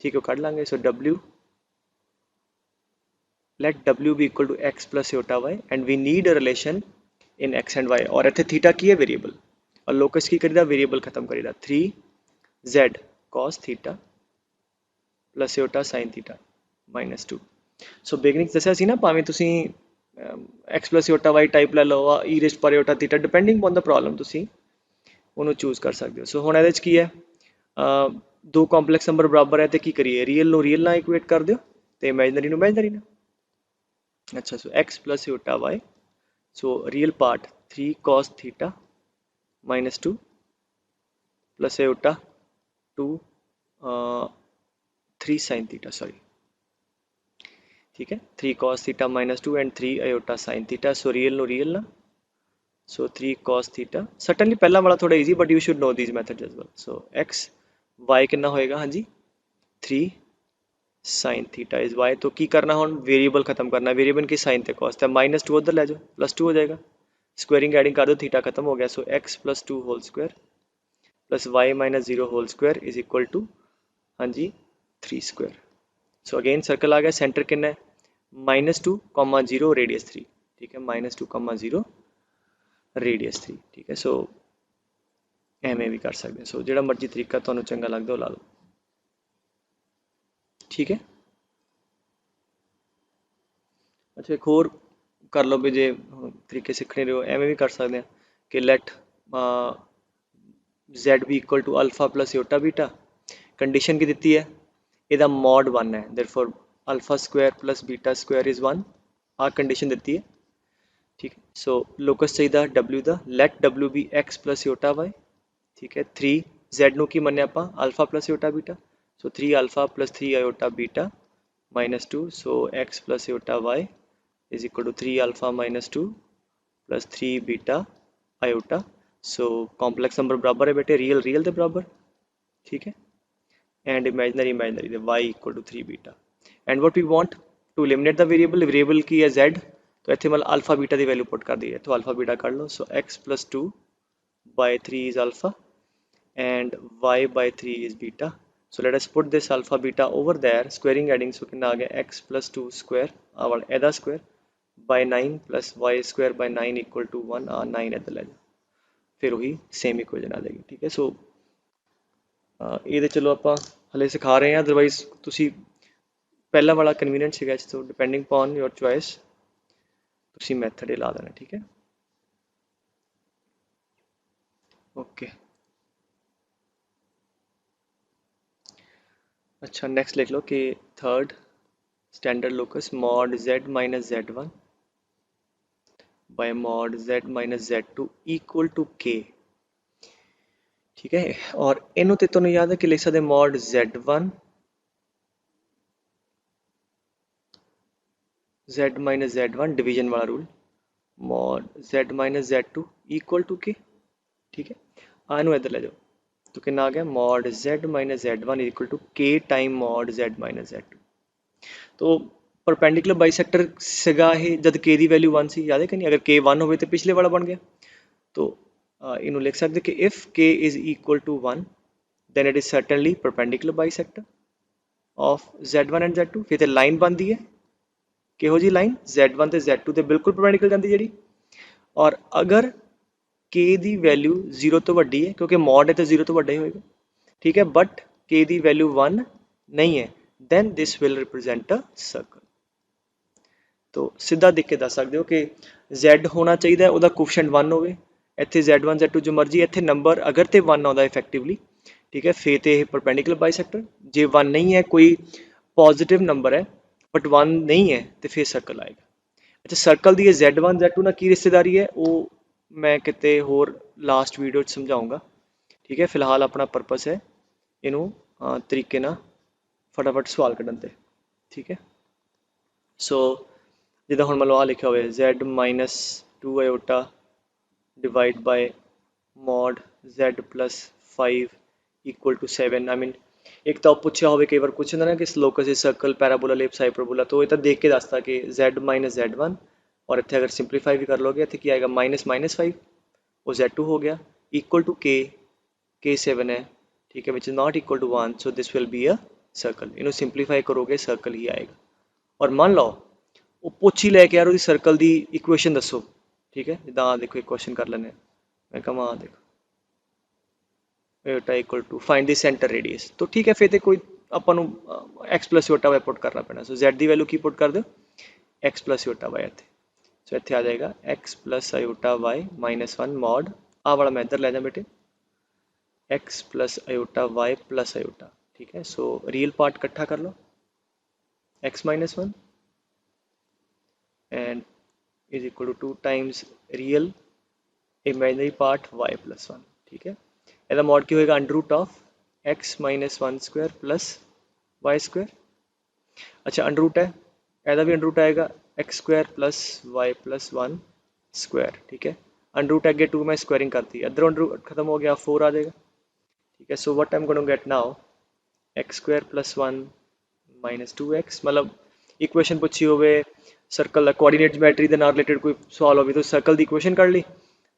ठीक है, cut लाँगे। So w let w be equal to x plus iota y and we need a relation in x and y और इतने थीटा की है वेरिएबल और लोकस की करीदा वेरिएबल खत्म करीदा 3z cos theta plus iota sin theta -2। सो beginning दसिया सी ना, भावें तुसी x plus iota y type ले लो e raised पर iota theta depending on the problem तुसी उन्होंने चूज कर सकते हो। सो हुण इहदे च की है, दो कॉम्पलैक्स नंबर बराबर है तो की करिए, रियल ना इक्वेट कर दो तो इमेजनरी ना। अच्छा, so x plus iota y, so real part 3 cos theta -2 plus iota 2 3 sin theta, sorry, ठीक है, 3 cos theta -2 and 3 iota sin theta. So real ना, सो 3 cos थीटा सर्टनली पहला वाला थोड़ा easy but you should know these methods as well. So x y कितना होएगा, हाँ जी 3 sin थीटा इज y, तो की करना हम वेरिएबल खत्म करना, वेरिएबल की साइन थे कॉस थे -2 उधर ले जाओ +2 हो जाएगा, स्क्वायरिंग एडिंग कर दो, थीटा खत्म हो गया। So x plus 2 whole square plus y minus 0 whole square is equal to, हाँ जी 3 स्क्वायर। सो अगेन सर्कल आ गया, सेंटर कितना है -2, 0 रेडियस 3। ठीक है, -2, 0 रेडियस 3। ठीक है, सो एवें भी कर सकते हैं। सो जो मर्जी तरीका तो चंगा लगता वो ला लो। ठीक है, अच्छा एक होर कर लो भी जे तरीके सीखने रहे हो, एवें भी कर सकते हैं कि लेट z भी equal to alpha plus iota beta, condition की दी है ਇਹਦਾ mod 1 है, therefore alpha square plus beta square is 1, आ कंडीशन दी है। ठीक है, सो लोकस चाहिए w का, let w be x plus iota y। ठीक है, 3 z ਨੂੰ ਕੀ ਮੰਨਿਆ ਆਪਾਂ alpha plus iota beta, so 3 alpha plus 3 iota beta -2, so x plus iota y is equal to 3 alpha -2 plus 3 beta iota. So complex number बराबर है बेटे, real के बराबर। ठीक है, and imaginary the y equal to 3 beta and what we want to eliminate the variable की है z, तो इतने मतलब अल्फा बीटा की वैल्यू पुट कर दी है, तो अल्फा बीटा कर लो। So x plus 2 by 3 is alpha and y by 3 is beta, so let us put this alpha beta over there, squaring adding, so कितना आ गया x plus 2 square और एदा square by 9 plus y square by 9 equal to 1 और 9 इधर ले जाओ, फिर वही सेम इक्वेशन आ जाएगी। ठीक है, सो ये चलो आप हले सिखा रहे हैं, अदरवाइज तुसी पहला वाला कन्वीनियंट है, तो डिपेंडिंग अपॉन योर चॉइस तुसी मैथड ही ला देना। ठीक है, ओके। अच्छा नेक्स्ट लिख लो कि third standard locus mod z minus z1 by mod z minus z2 equal to k। ठीक है, और इन्हों ते तुहानू याद है कि लिख सकते mod z1 z minus z1 division वाला rule, mod z minus z2 equal to k। ठीक है, आनू इधर ले जाओ, तो कितना आ गया mod z minus z1 equal to k time mod z minus z2। तो परपेंडिकुलर बाइसेक्टर सगा है जब k की वैल्यू 1 सी, याद है कि नहीं, अगर k 1 हो तो पिछले वाला बन गया, तो इनू लिख सकते कि if k is equal to 1 then it is certainly perpendicular bisector of z1 and z2। फिर लाइन बनती है किहो जी लाइन z1 ਤੇ z2 ਤੇ ਬਿਲਕੁਲ perpendicular ਜਾਂਦੀ ਜਿਹੜੀ। और अगर k ਦੀ ਵੈਲਿਊ 0 ਤੋਂ ਵੱਡੀ ਹੈ ਕਿਉਂਕਿ ਮੋਡ ਹੈ ਤਾਂ 0 ਤੋਂ ਵੱਡਾ ਹੀ ਹੋਏਗਾ ठीक है, बट k ਦੀ ਵੈਲਿਊ 1 नहीं है then this will represent a circle। तो सीधा देख के दस सकते हो कि z होना चाहिए ਉਹਦਾ ਕੋਫੀਸ਼ੀਐਂਟ 1 ਹੋਵੇ ਇੱਥੇ z1 z2 जो मर्जी ਇੱਥੇ नंबर अगर तो 1 ਆਉਂਦਾ ਇਫੈਕਟਿਵਲੀ ठीक है फिर तो यह परपेंडिकुलर बाइसेक्टर। जे 1 नहीं है कोई पॉजिटिव नंबर है बट 1 नहीं है तो फिर सर्कल आएगा। अच्छा सर्कल की z1 z2 ना की रिश्तेदारी है वो मैं कितने होर लास्ट वीडियो समझाऊंगा ठीक है। फिलहाल अपना पर्पस है इनू तरीके ना फटाफट सवाल कढ़न ते ठीक है। सो जिदा हुण मतलब आ लिखा हुआ z minus 2 iota divide by mod z plus 5 equal to 7। I mean एक तो पूछा हो कई बार कुछ होंगे ना कि locus is circle parabola ellipse hyperbola तो ये तो देख के दसता कि z माइनस z1 और इतने अगर सिंपलीफाई भी कर लोगे इतने की आएगा माइनस माइनस 5 वो z2 हो गया इक्वल टू k 7 है ठीक है which is not equal to 1 so this will be a circle. इनू सिंपलीफाई करोगे सर्कल ही आएगा। और मान लो वो पूछ ही लैके यार सर्कल की इक्वेशन दसो ठीक है जिदा देखो एक क्वेश्चन कर लेने मैं कहा देखो eta equal to find the centre radius तो ठीक है फिर तो कोई अपन x plus iota y put करना पैना। सो जेड की वैल्यू की पुट कर दो एक्स प्लस योटा वाई इतने सो इतने आ जाएगा x plus iota y minus 1 mod आ वाला मैं इधर ले जाए बेटे x plus iota y plus iota ठीक है। सो रियल पार्ट इकट्ठा कर लो x minus 1 and is equal to 2 times real imaginary part y plus 1 ठीक है। ਇਹਦਾ ਮੋਡ ਕੀ ਹੋਏਗਾ under root of x minus 1 square plus y square. अच्छा अंडर रूट है ਇਹਦਾ भी अंडर रूट आएगा x square plus y plus 1 square ठीक है। अंडर रूट अगे 2 में स्क्वायरिंग करती है इधर अंडर रूट खत्म हो गया 4 आ जाएगा ठीक है। So what I am going to get now x square plus 1 minus 2x मतलब इक्वेशन पूछी होवे सर्कल का कोऑर्डिनेट ज्योमेट्री के नाल रिलेटेड कोई सवाल हो तो सर्कल की इक्वेशन कर ली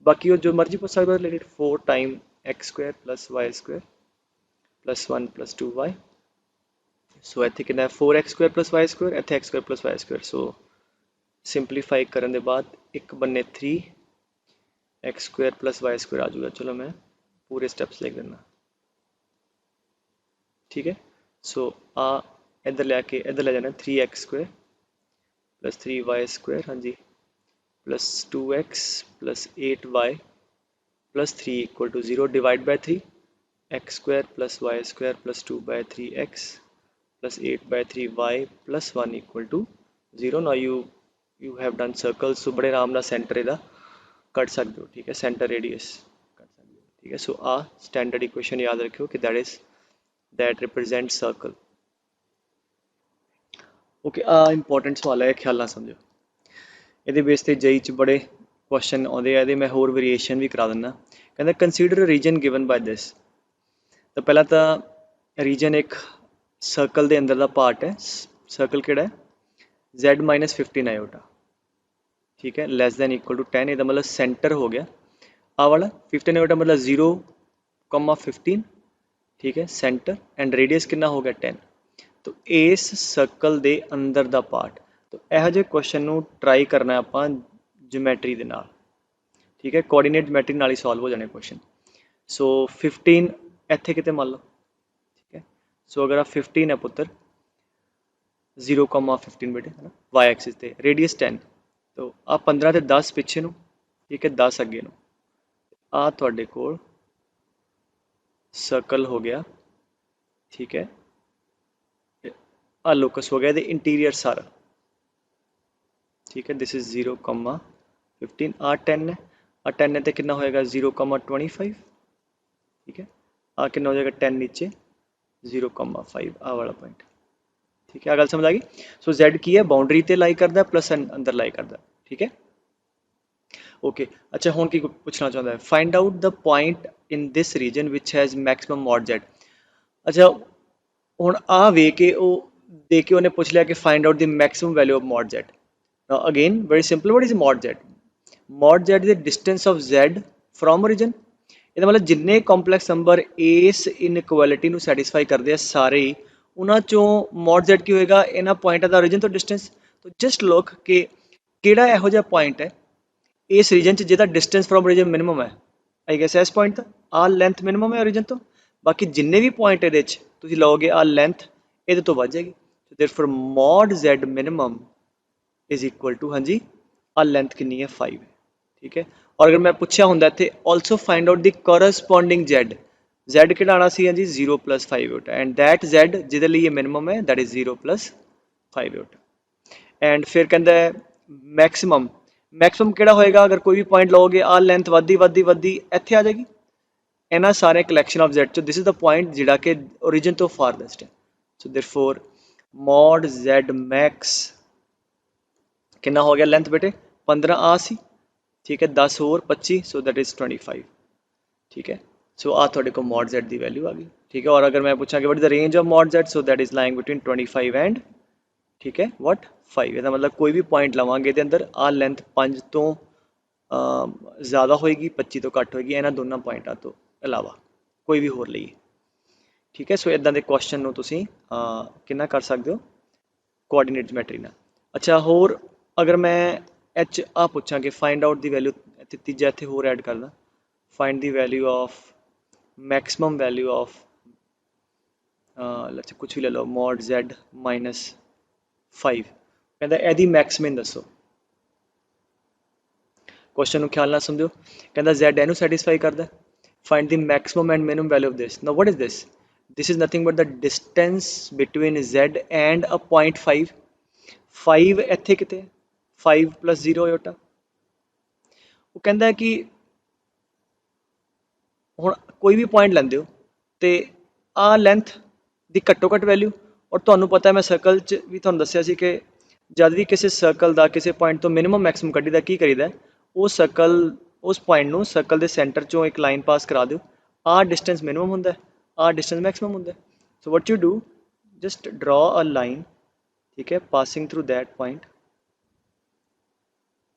बाकी वो जो मर्जी पूछ सकते हो related 4 time x square plus y square plus 1 plus 2y। So इतने कि 4x square plus y square इतने x square plus y square. So simplify करने के बाद एक बने 3x square plus y square आ जाएगा। चलो मैं पूरे स्टेप्स लिख देना ठीक है। सो आ इधर लेके इधर ले जाना 3x square plus 3y square हाँ जी plus 2x plus 8y plus 3 equal to 0 divide by 3 x square plus y square plus 2 by 3 x plus 8 by 3 y plus 1 equal to 0। Now you have done circle so बड़े आराम नाल centre इहदा cut सकते हो ठीक है centre radius कट सकते हो ठीक है। सो आ स्टैंडर्ड इक्वेशन याद रखियो कि दैट रिप्रेजेंट सर्कल ओके। आ इंपॉर्टेंट सवाल है ख्याल ना समझो ये बेस ते जेई च बड़े क्वेश्चन आते हैं मैं होर वेरिएशन भी करा दिना कहते consider region given by this. तो पहला तो रीजन एक सर्कल के अंदर का पार्ट है सर्कल किहड़ा है z माइनस 15 आयोटा ठीक है लैस दैन इक्वल टू 10 ये मतलब सेंटर हो गया आ वाला 15 आयोटा मतलब 0,15 ठीक है सेंटर एंड रेडियस कितना हो गया 10। तो इस सर्कल के अंदर का पार्ट तो यहो जे क्वेश्चन नू ट्राई करना आपां ज्योमैट्री दे नाल ठीक है कोऑर्डिनेट ज्योमैट्री नाल ही सॉल्व हो जाने क्वेश्चन। सो 15 इत्थे किते मान लो ठीक है। सो अगर आप 15 है पुत्र 0,15 बेटे है ना वाई एक्सिस ते रेडियस 10 तो आ 15 ते 10 पिछे नू ठीक है 10 अगे नू आ तुहाडे कोल सर्कल हो गया ठीक है। आ लोकस हो गया ये इंटीरियर सारा ठीक है दिस इज 0,15 आ 10 है आ 10 है तो कितना होएगा 0,25 ठीक है आ कितना हो जाएगा 10 नीचे 0,5 आ वाला पॉइंट ठीक है। आ गल समझ आ गई। सो जेड की है बाउंड्री ते लाई करता है प्लस अंदर लाई करता ठीक है ओके। अच्छा हुण की पूछना चाहता है find out the point in this region which has maximum mod z. अच्छा हुण आ वे के ओ दे के उन्हें पूछ लिया कि find out the maximum value of mod Z. Now again very simple what is mod z? Mod z is the distance of z from origin ਇਹਦਾ मतलब जिन्ने कॉम्पलैक्स नंबर इस इनइक्वालिटी ਨੂੰ ਸੈਟੀਸਫਾਈ ਕਰਦੇ ਆ ਸਾਰੇ ਹੀ ਉਹਨਾਂ ਚੋਂ ਮੋਡ z ਕੀ ਹੋਏਗਾ ਇਹਨਾਂ ਪੁਆਇੰਟਾਂ ਦਾ origin ਤੋਂ distance तो just look ਕਿ ਕਿਹੜਾ ਇਹੋ ਜਿਹਾ ਪੁਆਇੰਟ ਹੈ ਇਸ ਰੀਜਨ 'ਚ ਜਿਹਦਾ distance from origin minimum ਹੈ आई गेस ਇਸ ਪੁਆਇੰਟ ਦਾ ਆਹ ਲੈਂਥ minimum ਹੈ origin ਤੋਂ ਬਾਕੀ ਜਿੰਨੇ ਵੀ ਪੁਆਇੰਟ ਇਹਦੇ 'ਚ ਤੁਸੀਂ ਲਓਗੇ ਆਹ ਲੈਂਥ ਇਹਦੇ ਤੋਂ ਵੱਧ ਜਾਏਗੀ so therefore mod z minimum is equal to हाँ जी आ लेंथ कितनी है 5 है ठीक है और अगर मैं पूछा होंगे इतने also find out the corresponding z किहड़ा आना सी हाँ जी 0 + 5 यूटा एंड दैट z जिहदे लिए मिनिमम है दैट इज 0 + 5 यूटा एंड फिर कहता है मैक्सिमम मैक्सिमम किहड़ा होएगा अगर कोई भी पॉइंट लोगे आ लेंथ वधदी वधदी वधदी इत्थे आ जाएगी इन्हां सारे कलैक्शन ऑफ z चो दिस इज द पॉइंट जिहड़ा कि ओरिजिन तो फारदेस्ट है so therefore mod z max कितना हो गया लेंथ बेटे 15 आ सी ठीक है 10 और 25 सो दैट इज 25 ठीक है सो आ थोड़े को mod z की वैल्यू आ गई ठीक है और अगर मैं पूछा कि what is the range of mod z so that is lying between 25 and ठीक है व्हाट 5 ਇਹਦਾ मतलब कोई भी पॉइंट लवांगे ਇਹਦੇ अंदर आ लेंथ 5 तो ज़्यादा होएगी 25 तो घट होएगी ਇਹਨਾਂ ਦੋਨਾਂ ਪੁਆਇੰਟਾਂ ਤੋਂ ਇਲਾਵਾ ਕੋਈ ਵੀ ਹੋਰ ਲਈਏ ठीक है सो इदां दे क्वेश्चन ਨੂੰ ਤੁਸੀਂ ਕਿੰਨਾ ਕਰ ਸਕਦੇ ਹੋ ਕੋਆਰਡੀਨੇਟ ਜਿਓਮੈਟਰੀ ਨਾਲ अच्छा होर अगर मैं एच आ पूछा कि फाइंड आउट दी वैल्यू तीजा इत्थे होर ऐड करदा find the value of maximum value of अच्छा कुछ भी ले लो mod z -5 कहता एदी मैक्सिमम दसो क्वेश्चन ਨੂੰ ख्याल ਨਾਲ समझो कहता z ਇਹਨੂੰ ਸੈਟੀਸਫਾਈ ਕਰਦਾ find the maximum and minimum value of this now what is this is nothing but the distance between z and a point 5 5 ਇੱਥੇ ਕਿਤੇ 5 + 0 योटा ਉਹ ਕਹਿੰਦਾ ਕਿ ਹੁਣ ਕੋਈ ਵੀ ਪੁਆਇੰਟ ਲੈਂਦੇ ਹੋ ਤੇ ਆ ਲੈਂਥ ਦੀ ਘੱਟੋ ਘੱਟ ਵੈਲਿਊ ਔਰ ਤੁਹਾਨੂੰ ਪਤਾ ਹੈ ਮੈਂ ਸਰਕਲ 'ਚ ਵੀ ਤੁਹਾਨੂੰ ਦੱਸਿਆ ਸੀ ਕਿ ਜਦ ਵੀ ਕਿਸੇ ਸਰਕਲ ਦਾ ਕਿਸੇ ਪੁਆਇੰਟ ਤੋਂ ਮਿਨੀਮਮ ਮੈਕਸਿਮਮ ਕੱਢੀਦਾ ਕੀ ਕਰੀਦਾ ਉਹ ਸਰਕਲ ਉਸ ਪੁਆਇੰਟ ਨੂੰ ਸਰਕਲ ਦੇ ਸੈਂਟਰ 'ਚੋਂ ਇੱਕ ਲਾਈਨ ਪਾਸ ਕਰਾ ਦਿਓ ਆ ਡਿਸਟੈਂਸ ਮਿਨੀਮਮ ਹੁੰਦਾ ਆ ਡਿਸਟੈਂਸ ਮੈਕਸਿਮਮ ਹੁੰਦਾ so what you do just draw a line ठीक है पासिंग थ्रू दैट पॉइंट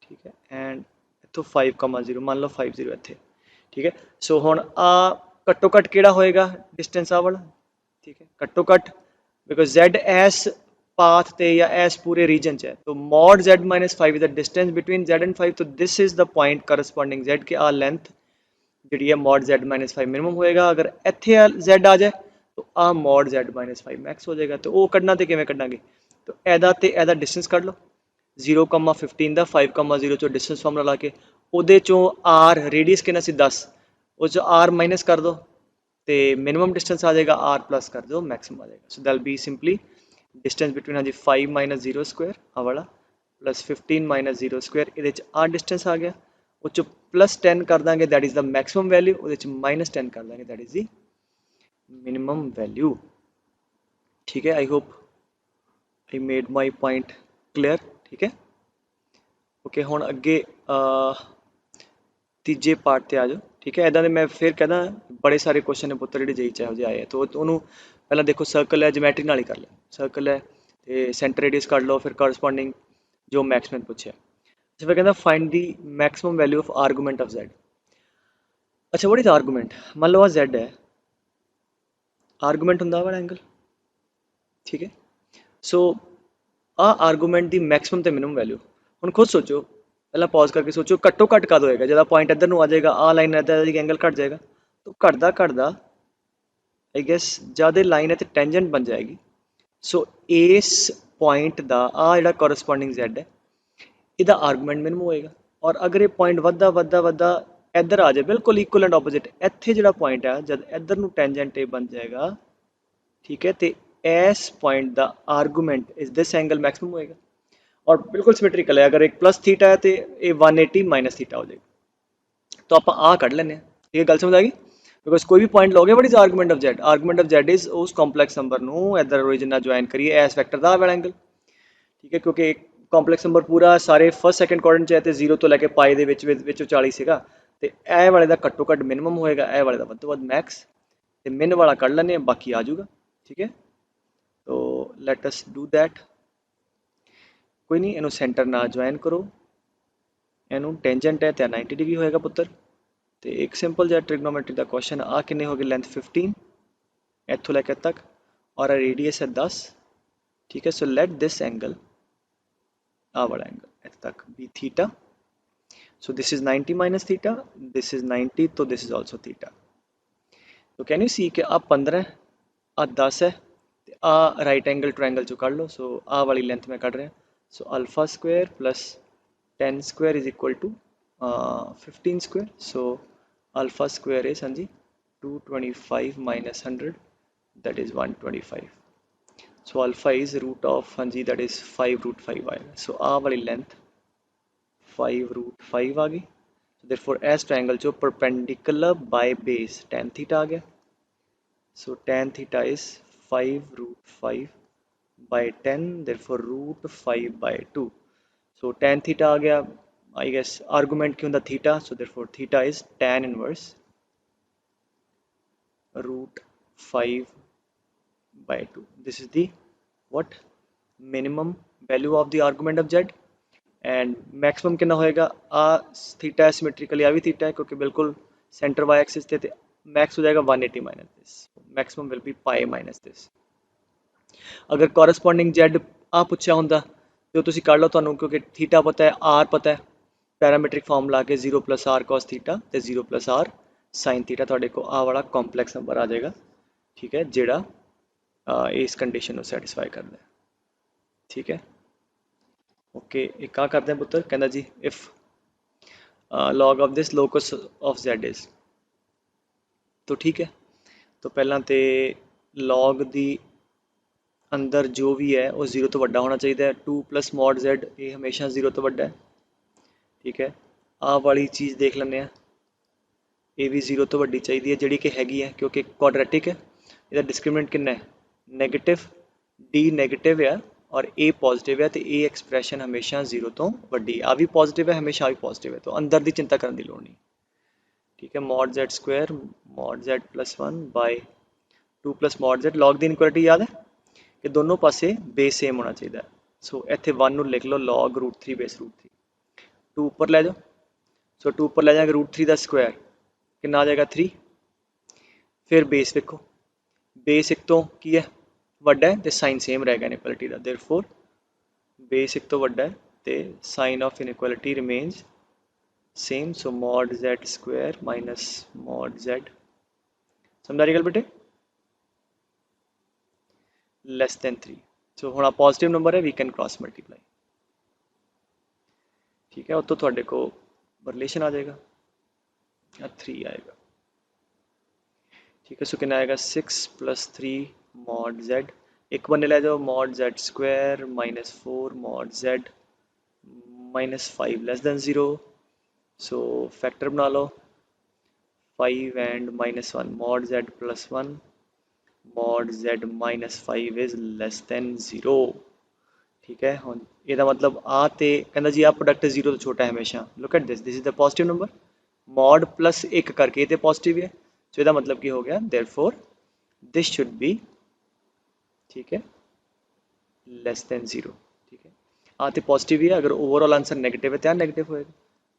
ठीक है एंड इतों 5,0 मान लो 50 इतने ठीक है सो हुण आ घट्टो घट किहड़ा होएगा डिस्टेंस आ वाला ठीक है घट्टो घट बिकॉज z एस पाथ ते या एस पूरे रीजन च है तो mod z -5 is the distance between z and 5 तो this is the point corresponding z के आ लेंथ जी है mod z -5 मिनिमम होएगा अगर इत्थे z आ जाए तो आ mod z -5 मैक्स हो जाएगा तो वो कढ़ना तो किवें कढ़ांगे तो एदा ते एदा डिस्टेंस कढ़ लो 0,15 ਦਾ 5,0 ਚੋਂ डिस्टेंस फार्मूला ला के ਉਹਦੇ ਚੋਂ r रेडियस कितना सी 10 ਉਹ ਚੋਂ r माइनस कर दो तो मिनिमम डिस्टेंस आ जाएगा r प्लस कर दो मैक्सिमम आ जाएगा so that be simply distance between हाँ जी 5 - 0 स्क्वायर आ वाला प्लस 15 - 0 स्क्वायर ये r डिस्टेंस आ गया वो चो +10 कर देंगे that is the maximum value वो -10 कर देंगे that is the minimum value ठीक है I hope I made my point clear ठीक है ओके हुण अगे तीजे पार्ट ते आ जाओ ठीक है इदां दे मैं फिर कहना बड़े सारे क्वेश्चन ने पुत्तर जिहड़े जेई च इहो जिहे आए तो उन्होंने पहला देखो सर्कल है जोमैट्री नाल ही कर लिया सर्कल है तो सेंटर रेडियस कढ लो फिर करस्पॉन्डिंग जो मैक्सिमम पूछे अच्छा फिर कहना find the maximum value of argument of z अच्छा व्हाट इज आर्गूमेंट मान लो आ z है आर्गूमेंट हुंदा वाला एंगल ठीक है सो आ आर्गूमेंट दी मैक्सिमम ते मिनिमम वैल्यू हुण खुद सोचो पहला पॉज करके सोचो घट्टो घट कद होएगा जब पॉइंट इधर आ जाएगा आ लाइन इधर एंगल घट जाएगा तो घटदा घटदा आई गेस जब लाइन है तो टेंजेंट बन जाएगी सो इस पॉइंट का आ जिहड़ा करस्पॉन्डिंग z है इसका आर्गूमेंट मिनिमम होएगा और अगर ये पॉइंट वधदा वधदा वधदा इधर आ जाए बिल्कुल इक्वल एंड ऑपोजिट इत्थे जिहड़ा पॉइंट है जब इधर नूं टेंजेंट ए बन जाएगा ठीक है तो इस पॉइंट का argument is this angle maximum होएगा और बिल्कुल सिमेट्रिकल है अगर एक प्लस थीटा है तो ये 180 माइनस थीटा हो जाएगा तो आप आ कढ़ लें ठीक है गल समझ आ गई बिकॉज कोई भी पॉइंट लोगे what is argument of z is उस कॉम्पलैक्स नंबर को इधर ओरिजिन ज्वाइन करिए एस वैक्टर का वाला एंगल ठीक है क्योंकि कॉम्पलैक्स नंबर पूरा सारे फर्स्ट सैकेंड क्वाड्रेंट च है तो 0 तो लैके पाई दे विच 40 सीगा तो यह वाले का घट्टो घट मिनिमम होएगा यह वाले का वध तो वध मैक्स तो मिन वाला कढ़ लें बाकी आ जाऊगा ठीक है तो लैट अस डू दैट कोई नहीं इनू सेंटर ना ज्वाइन करो इनू टेंजेंट है तो 90 डिग्री होएगा पुत्र तो एक सिंपल जिहा ट्रिग्नोमेट्री का क्वेश्चन आ किन्ने हो गए लेंथ 15 इत्थों लैके तक और रेडियस है 10 ठीक है। सो लेट दिस एंगल आ वाला एंगल इत्थे तक be theta. So this is 90 minus theta, this is 90 तो दिस इज ऑल्सो थीटा। तो कैन यू सी कि आ 15 आ 10 है ते आ राइट एंगल ट्रायंगल चो कढ़ लो। सो आ वाली लेंथ में कढ़ रहे हैं। So alpha square plus 10 square is equal to 15 square. So alpha square is हाँ जी 225 minus 100 that is 125। So alpha is root of हाँ जी दैट इज 5 रूट 5 आएगा। सो आ वाली लेंथ 5 रूट 5 आ गई। देयरफॉर एस ट्रायंगल जो perpendicular by base tan theta आ गया। So tan theta is 5 root 5 by 10 therefore root 5 by 2। so tan theta आ गया I guess argument क्यों था theta, so therefore theta is tan inverse root 5 by 2। this is the what minimum value of the argument of z and maximum कितना होएगा आ theta symmetrically आ भी theta है क्योंकि बिल्कुल centre y axis थे max हो जाएगा 180 minus this maximum will be pi minus this. अगर कॉरस्पॉन्डिंग जेड आ पूछा होंदा तो तुसी कर लो ਤੁਹਾਨੂੰ क्योंकि थीटा पता है आर पता है पैरामीट्रिक फार्मूला के 0 प्लस आर कॉस थीटा ते 0 प्लस आर साइन थीटा ਤੁਹਾਡੇ को आ वाला कॉम्पलैक्स नंबर आ जाएगा ठीक है जेड़ा इस कंडीशन को सैटिस्फाई करता है ठीक है। ओके एक क्या करते हैं पुत्र कहना जी if log of this locus of z is तो ठीक है। तो पहला तो लॉग दी अंदर जो भी है वो 0 तो वड्डा होना चाहिए। 2 प्लस मॉड जेड ये हमेशा 0 तो वड्डा है ठीक है। आ वाली चीज़ देख लें ये भी 0 तो वड्डी चाहिए है जी कि हैगी है क्योंकि क्वाड्रेटिक है। इसका डिस्क्रिमिनेंट कितना है नेगेटिव डी नेगेटिव है और ए पॉजिटिव है तो ए एक्सप्रैशन हमेशा 0 तो वड्डी आ भी पॉजिटिव है हमेशा आ भी पॉजिटिव है तो अंदर की चिंता करने की लोड़ नहीं ठीक है। Mod z square mod z plus 1 by 2 plus mod z log the inequality याद है कि दोनों पासे बेस सेम होना चाहिए। सो इतने 1 लिख लो लॉग रूट 3 बेस रूट 3 2 ऊपर ले जाओ। सो 2 ऊपर ले जाएंगे रूट 3 का स्क्वायर कितना आ जाएगा 3 फिर बेस देखो बेस एक तो की है वड्डा है तो साइन सेम रहेगा इनइक्वालिटी का देयरफॉर बेस एक तो वड्डा है तो sign of inequality remains same. So mod z square minus mod z समझा रही गल बेटे लेस देन 3। सो हुण पॉजिटिव नंबर है वी कैन क्रॉस मल्टीप्लाई ठीक है। और तो थोड़े को रिलेशन आ जाएगा 3 आएगा ठीक है। सो कितना आएगा 6 प्लस 3 मॉड जेड एक बने ले जाओ mod z square minus 4 mod Z minus 5 less than 0। सो फैक्टर बना लो 5 and minus 1 mod z plus 1 mod Z minus 5 is less then 0 ठीक है। हुण ਇਹਦਾ मतलब आ ते कहना जी आ प्रोडक्ट 0 तो छोटा है हमेशा look at this is the positive number mod plus 1 करके ये पॉजिटिव है। सो इसका मतलब की हो गया देयरफॉर दिस शुड बी ठीक है लेस देन 0 ठीक है। आ तो पॉजिटिव ही है अगर ओवरऑल आंसर नेगेटिव है तो नेगेटिव होएगा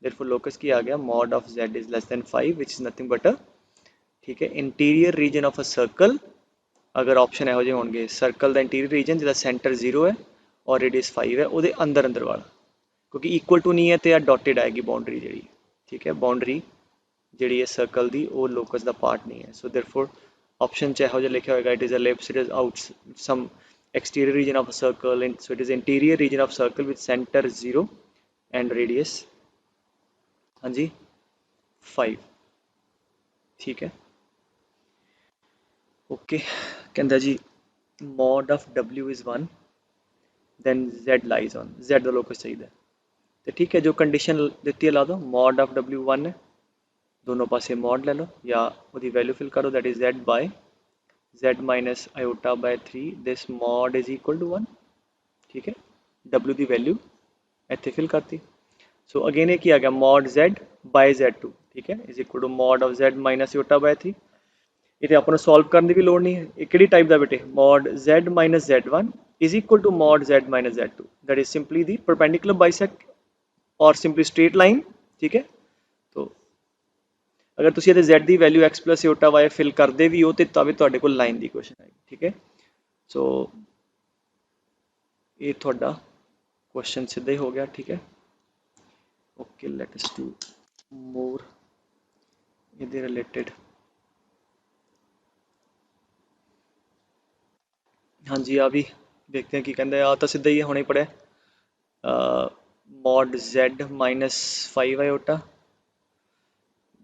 देयरफॉर लोकस की आ गया mod of z is less than 5 which is nothing but ठीक है interior region of a circle. अगर ऑप्शन ਇਹੋ ਜਿਹੇ ਹੋਣਗੇ सर्कल का इंटीरियर रीजन जिसका सेंटर 0 है और रेडियस 5 है वो अंदर अंदर वाला क्योंकि इक्वल टू नहीं है तो डॉटेड आएगी बाउंड्री जी ठीक है। बाउंड्री जी है सर्कल की वो लोकस का पार्ट नहीं है। सो देयरफॉर ऑप्शन च ਇਹੋ ਜਿਹਾ लिखा होगा it is a left it is out some exterior region of a circle and so it is interior region of circle with center 0 and radius हाँ जी 5 ठीक है। ओके कहता जी mod of w is 1 then z lies on z का locus चाहिए तो ठीक है। जो कंडीशन देती है ला दो mod of w 1 है दोनों पासे mod ले लो या वो वैल्यू फिल करो that is z by z minus iota by 3 this mod is equal to 1 ठीक है। w की वैल्यू इतने फिल करती। सो अगेन ये आ गया mod z by z2 ठीक है is equal to mod of z minus iota by 3 इतने अपन सॉल्व करने की भी लोड़ नहीं है। ये किहड़ी टाइप का बेटे mod z minus z1 is equal to mod z minus z2 that is simply the perpendicular bisect और simply straight line ठीक है। तो अगर तुसीं इहदे z ਦੀ value x plus iota y fill ਕਰਦੇ ਵੀ ਹੋ ਤੇ ਤਾਂ ਵੀ ਤੁਹਾਡੇ ਕੋਲ ਲਾਈਨ ਦੀ ਕੁਐਸਚਨ ਆਏਗੀ, ਠੀਕ ਹੈ। ਸੋ ਇਹ ਤੁਹਾਡਾ ਕੁਐਸਚਨ ਸਿੱਧਾ ਹੀ ਹੋ ਗਿਆ, ਠੀਕ ਹੈ। ਓਕੇ, ਲੈਟ ਅਸ ਡੂ ਮੋਰ ਇਹਦੇ ਰਿਲੇਟਡ। ਹਾਂਜੀ ਆ ਵੀ ਦੇਖਦੇ हैं ਕੀ ਕਹਿੰਦੇ ਆ, ਤਾਂ ਸਿੱਧਾ ਹੀ ਹੁਣੇ ਪੜਿਆ। ਮੋਡ z ਮਾਈਨਸ 5 ਆਇਓਟਾ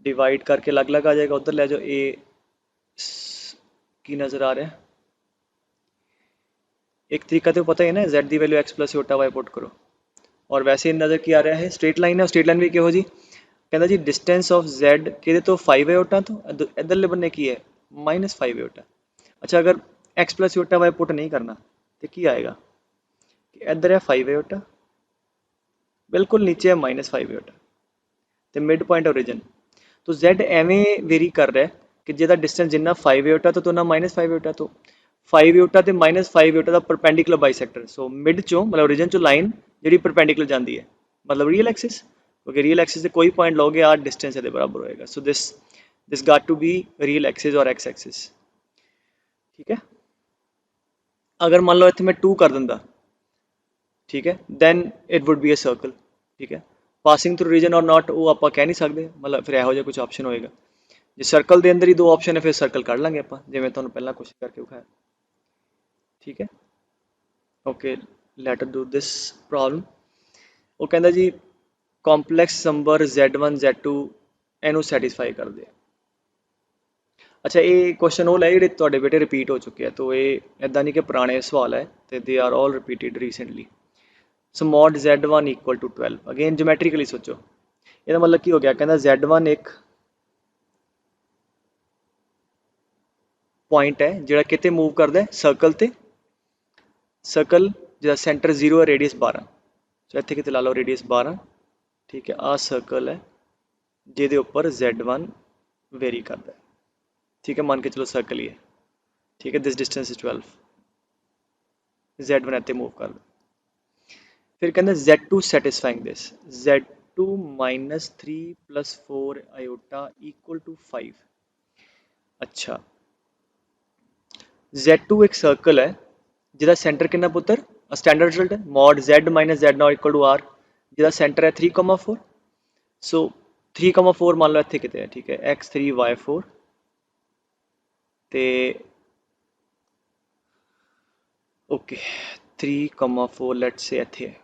डिवाइड करके अलग अलग आ जाएगा, उधर ले जाओ। ए की नज़र आ रहा है, एक तरीका तो पता ही है ना, z की value x plus iota y put करो। और वैसे नज़र की आ रहा है स्ट्रेट लाइन है, स्ट्रेट लाइन भी कहो जी, कहता जी डिस्टेंस ऑफ z कि तो 5 योटा तो इधरले बन्ने की है -5 योटा। अच्छा, अगर x plus iota y put नहीं करना तो की आएगा कि इधर है 5 योटा, बिल्कुल नीचे है -5 योटा, तो मिड पॉइंट ओरिजिन। तो z एवें वेरी कर रहा है कि जिहदा डिस्टेंस जिन्ना 5 योटा तो ना -5 योटा, तो 5 योटा तो -5 योटा का परपेंडिकुलर बाइसैक्टर। सो मिड चो मतलब ओरिजिन चो लाइन जी परपेंडिकुलर जाती है, मतलब रियल एक्सिस, क्योंकि रियल एक्सिस से कोई पॉइंट लोगे आ डिस्टेंस ये बराबर होएगा। So this got to be real axis और एक्स एक्सिस, ठीक है। अगर मान लो इतने मैं 2 कर दिंदा, ठीक है, then it would be a circle, ठीक है। पासिंग थ्रू रीजन और नॉट वो आप कह नहीं सकते, मतलब फिर यहो कुछ ऑप्शन होएगा। जो सर्कल के अंदर ही 2 ऑप्शन है फिर सर्कल कढ़ लाँगे आप, जिवें तुहानूं पहला कुछ करके विखाया, ठीक है। Okay, let us do this problem. वो कहता जी कॉम्पलैक्स नंबर Z1 Z2 इनू सैटिस्फाई कर दे। अच्छा, ये क्वेश्चन वो है जो तुहाडे बेटे रिपीट हो चुके हैं, तो ये इदां नहीं कि पुराने सवाल है, तो they are all repeated recently. So mod Z1 equal to 12, again geometrically सोचो, ਇਹਦਾ मतलब की हो गया, कहता Z1 एक पॉइंट है जो कितने मूव करता है सर्कल ते, सर्कल जिसका सेंटर 0 है, रेडियस 12, सो इतने कितने ला लो रेडियस 12, ठीक है। आ सर्कल है जिहदे उपर Z1 वेरी करता है, ठीक है, मान के चलो सर्कल ही है, ठीक है। दिस डिस्टेंस इज 12, Z1 इतने मूव करता। फिर कहते Z2 सैटिस्फाइंग दिस, Z2 -3 + 4 आयोटा इक्वल टू 5। अच्छा, Z2 एक सर्कल है जिसका सेंटर कितना पुत्र, स्टैंडर्ड रिजल्ट है mod Z minus Z0 equal to R, जिसका सेंटर है 3,4। सो 3,4 मान लो इतने कितने है, ठीक है, x3 y4 ते ओके 3,4 लेट से इतने है,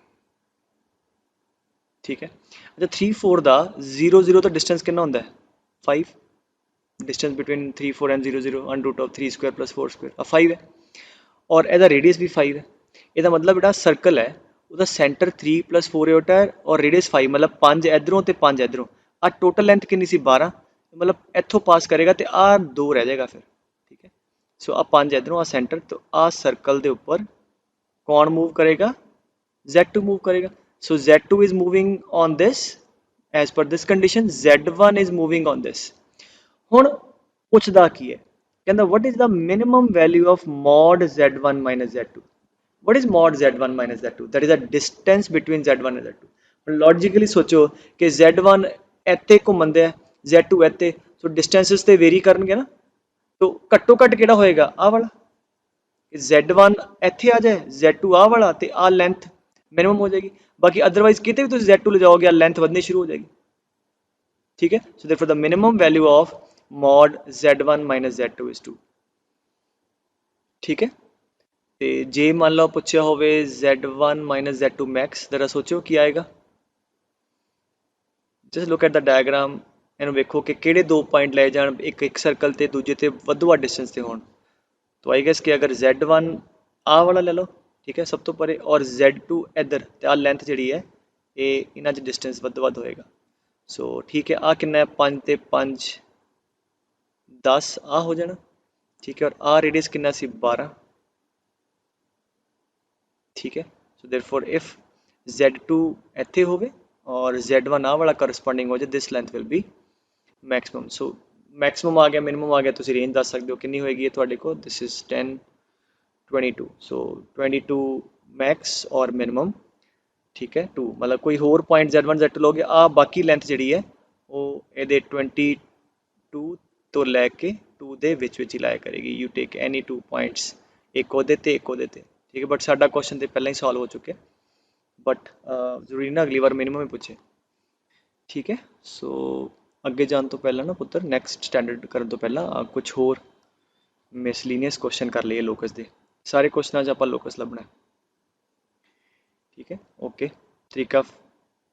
ठीक है। अच्छा 3 4 का 0 0 तो डिस्टेंस कितना होंदा है 5, डिस्टेंस बिटवीन 3 4 एंड 0 0 √3² + 4² 5 है, और ਇਹਦਾ रेडियस भी 5 है। ਇਹਦਾ मतलब ਜਿਹੜਾ सर्कल है ਉਹਦਾ सेंटर 3 + 4 आयोटा है और रेडियस 5, मतलब 5 इधरों तो 5 इधरों, आ टोटल लेंथ कितनी सी 12, मतलब इत्थों पास करेगा तो आ 2 रह जाएगा फिर, ठीक है। सो आ 5 इधरों, आ सेंटर, तो आ सर्कल के उपर कौन मूव करेगा, Z2 मूव करेगा। So Z2 is moving on this as पर this condition, Z1 is moving on this. हुण पुछदा की है, कहता what is the minimum value of mod Z1 minus Z2। What is mod Z1 minus Z2, that is the distance between Z1 and Z2। Logically सोचो कि Z1 इत्थे घुमंदा है, Z2 इत्थे, सो डिस्टेंसेस ते वेरी करनगे ना, तो घट्टो घट किहड़ा होएगा आ वाला, Z1 इत्थे आ जाए, Z2 आ वाला, ते आ लेंथ मिनिमम हो जाएगी। बाकी अदरवाइज किते भी तुसीं Z2 ले जाओगे, लेंथ वधनी शुरू हो जाएगी, ठीक है। So therefore the minimum value of mod Z1 minus Z2 is 2, ठीक है। तो जे मान लो पूछा होवे Z1 माइनस Z2 मैक्स, जरा सोचो की आएगा। Just look at the diagram, इन्हू वेखो कि किहड़े 2 पॉइंट ले जान, एक सर्कल ते दूजे ते वधवा डिस्टेंस ते होण। तो आई गेस कि अगर Z1 आ वाला ले लो, ठीक है, सब तो परे, और Z2 इधर, तो आ लेंथ जी है ये इन्हां च डिस्टेंस वध होएगा। सो ठीक है, आ कितना है 5 ते 5 10 आ हो जाना, ठीक है, और आ रेडियस कितना सी 12, ठीक है। सो देयरफॉर इफ Z2 इत्थे होवे और Z1 आ वाला करस्पॉन्डिंग हो जाए, this length will be maximum. So maximum आ गया, मिनिमम आ गया, तुसीं रेंज दस सकते हो कितनी होएगी तुहाडे कोल, दिस इज 10 22, सो 22 मैक्स और मिनिमम, ठीक है 2, मतलब कोई होर पॉइंट Z1 Z2 लोगे, आ बाकी लेंथ जी है वो ये 22 2 ਤੋਂ ਲੈ ਕੇ 2 ਦੇ ਵਿੱਚ ਹੀ ਲਾਇਆ ਕਰੇਗੀ। ਯੂ ਟੇਕ ਐਨੀ 2 ਪੁਆਇੰਟਸ, ਇੱਕ ਉਹਦੇ ਤੇ ਇੱਕ ਉਹਦੇ ਤੇ, ਠੀਕ ਹੈ। ਬਟ ਸਾਡਾ ਕੁਐਸਚਨ ਤੇ ਪਹਿਲਾਂ ਹੀ ਸੋਲਵ ਹੋ ਚੁੱਕਿਆ, ਬਟ ਜ਼ਰੂਰੀ ਨਾ ਅਗਲੀ ਵਾਰ ਮਿਨੀਮਮ ਹੀ ਪੁੱਛੇ, ਠੀਕ ਹੈ। ਸੋ ਅੱਗੇ ਜਾਣ ਤੋਂ ਪਹਿਲਾਂ ਨਾ ਪੁੱਤਰ, ਨੈਕਸਟ ਸਟੈਂਡਰਡ ਕਰਨ ਤੋਂ ਪਹਿਲਾਂ ਕੁਝ ਹੋਰ ਮਿਸਲੀਨੀਅਸ ਕੁਐਸਚਨ ਕਰ ਲਈਏ ਲੋਕਸ ਦੇ। ਸਾਰੇ ਕੁਐਸਚਨਾਂ 'ਚ ਆਪਾਂ ਲੋਕਸ ਲੱਭਣਾ, ਠੀਕ ਹੈ। ਓਕੇ, ਤਰੀਕਾ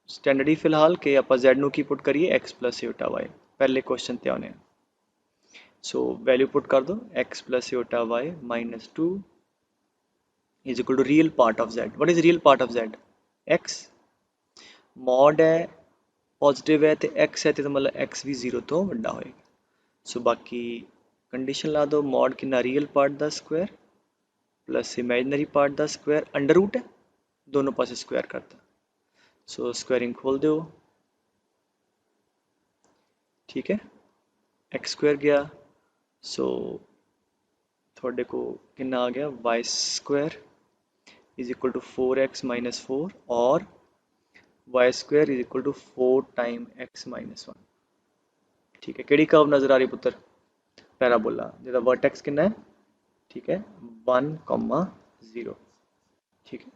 ਸਟੈਂਡਰਡ ਹੀ ਫਿਲਹਾਲ ਕਿ ਆਪਾਂ z ਨੂੰ ਕੀ ਪੁੱਟ ਕਰੀਏ, x ਪਲਸ ਯੋਟਾ y। ਪਹਿਲੇ ਕੁਐਸਚਨ ਤੇ ਆਉਣੇ ਆ। ਸੋ ਵੈਲਿਊ ਪੁੱਟ ਕਰ ਦੋ, x plus iota y minus 2 is equal to real part of z. What is real part of z? x mod है पॉजिटिव है तो x है तो मतलब x भी 0 तो ਵੱਡਾ ਹੋਏਗਾ। ਸੋ ਬਾਕੀ ਕੰਡੀਸ਼ਨ ਲਾ ਦੋ, ਮੋਡ ਕਿੰਨਾ, ਰੀਅਲ ਪਾਰਟ ਦਾ ਸਕੁਆਇਰ ਪਲਸ ਇਮੇਜਨਰੀ ਪਾਰਟ ਦਾ ਸਕੁਆਇਰ ਅੰਡਰ ਰੂਟ ਹੈ, ਦੋਨੋਂ ਪਾਸੇ ਸਕੁਆਇਰ ਕਰਤਾ। ਸੋ ਸਕੁਆਇਰਿੰਗ ਖੋਲ ਦਿਓ, ਠੀਕ ਹੈ। x ਸਕੁਆਇਰ ਗਿਆ, ਸੋ ਤੁਹਾਡੇ को कितना आ गया, y square is equal to 4x minus 4 और y square is equal to 4 time x minus 1, ठीक है। केड़ी कर्व नजर आ रही पुत्र, पैराबोला, जिहदा वर्टेक्स कितना है, ठीक है 1,0, ठीक है।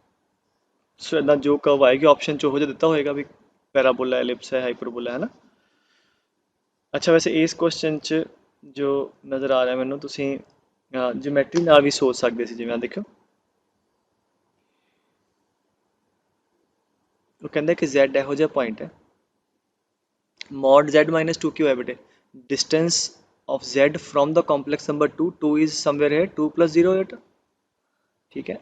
सो इदा जो कर्व आएगी ऑप्शन च हो दिता होएगा भी पैराबोला, एलिप्स है, हाइपरबोला, है ना। अच्छा, वैसे इस क्वेश्चन च जो नज़र आ रहा है मैनू, तुसीं ਜਿਓਮੈਟਰੀ ਨਾਲ ਵੀ ਸੋਚ ਸਕਦੇ ਸੀ। ਜਿਵੇਂ ਦੇਖੋ, ਉਹ ਕਹਿੰਦਾ ਕਿ z ਇਹੋ ਜਿਹਾ ਪੁਆਇੰਟ ਹੈ, mod z minus 2 क्यों है बेटे, distance of z from the complex number 2, 2 is somewhere है 2 plus 0 बेटा, ठीक है।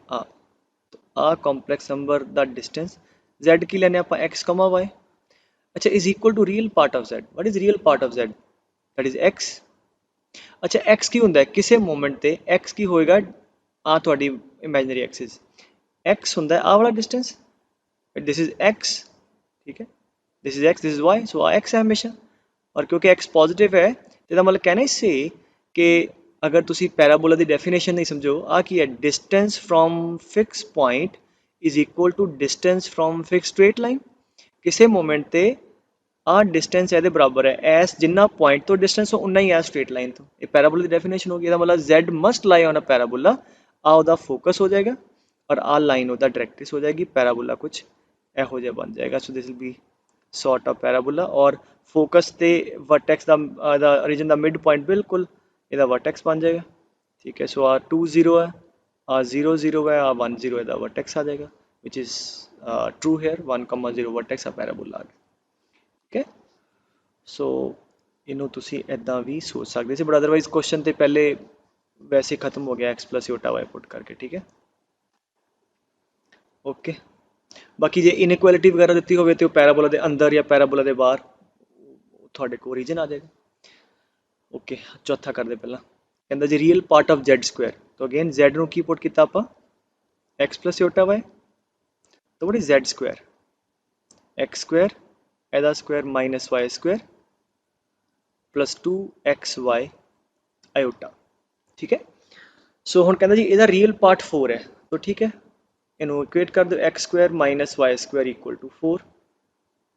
तो complex number the distance z की लेने आप x, y, अच्छा is equal to real part of z। What is real part of z, that is x। अच्छा x ਕੀ ਹੁੰਦਾ ਹੈ, ਕਿਸੇ ਮੋਮੈਂਟ ਤੇ x ਕੀ ਹੋਏਗਾ, ਆ ਤੁਹਾਡੀ ਇਮੇਜਨਰੀ ਐਕਸਿਸ, x ਹੁੰਦਾ ਹੈ ਆ ਵਾਲਾ ਡਿਸਟੈਂਸ, दिस इज x, ठीक है, this is x, this is y, so x है हमेशा। और क्योंकि x पॉजिटिव है तो ਇਹਦਾ मतलब कहना इससे कि अगर तुसी पैराबोला की डेफिनेशन नहीं समझो, आ की है, distance from fix point is equal to distance from fix straight line. किसी मोमेंट ते आ डिस्टेंस ਇਹਦੇ बराबर है एस जिन्ना पॉइंट तो डिस्टेंस उन्ना ही है स्ट्रेट लाइन तो। ये पैराबोला की डेफिनेशन होगी, मतलब z must lie on a parabola, आ ਉਹਦਾ फोकस हो जाएगा और आ लाइन ਉਹਦਾ डायरेक्ट्रिस हो जाएगी, पैराबोला कुछ ਇਹੋ ਜਿਹਾ बन जाएगा। सो this will B sort of parabola. और फोकस ते वर्टेक्स दा रीजन दा मिड पॉइंट बिल्कुल ਇਹਦਾ वर्टेक्स बन जाएगा, ठीक है। सो आ 2 0 है, आ 0 0 है, आ 1 0 ਇਹਦਾ वर्टेक्स आ जाएगा, which is true here, 1,0 vertex आ पैराबोला आ गया, ठीक है। सो ਇਹਨੂੰ ਤੁਸੀਂ ਇੱਦਾਂ ਵੀ ਸੋਚ ਸਕਦੇ ਸੀ, ਬਟ ਅਦਰਵਾइज क्वेश्चन ਤੇ ਪਹਿਲੇ वैसे खत्म हो गया x plus iota y put करके, ठीक है। ओके, बाकी जे इनइक्वालिटी वगैरह दी हो तो पैराबोला के अंदर या पैराबोला के बाहर थोड़े को रीजन आ जाएगा। ओके, चौथा कर दे पहला, कहता जी real part of z square, तो अगेन जेड नू की पुट किया आप एक्स प्लस योटा वाई, तो what is z square, x square एदा square minus y square plus 2xy iota, ठीक है। सो हुण कहता जी ਇਹਦਾ रियल पार्ट 4 है, तो ठीक है, इनू इक्वेट कर दो, x square minus y square equal to 4,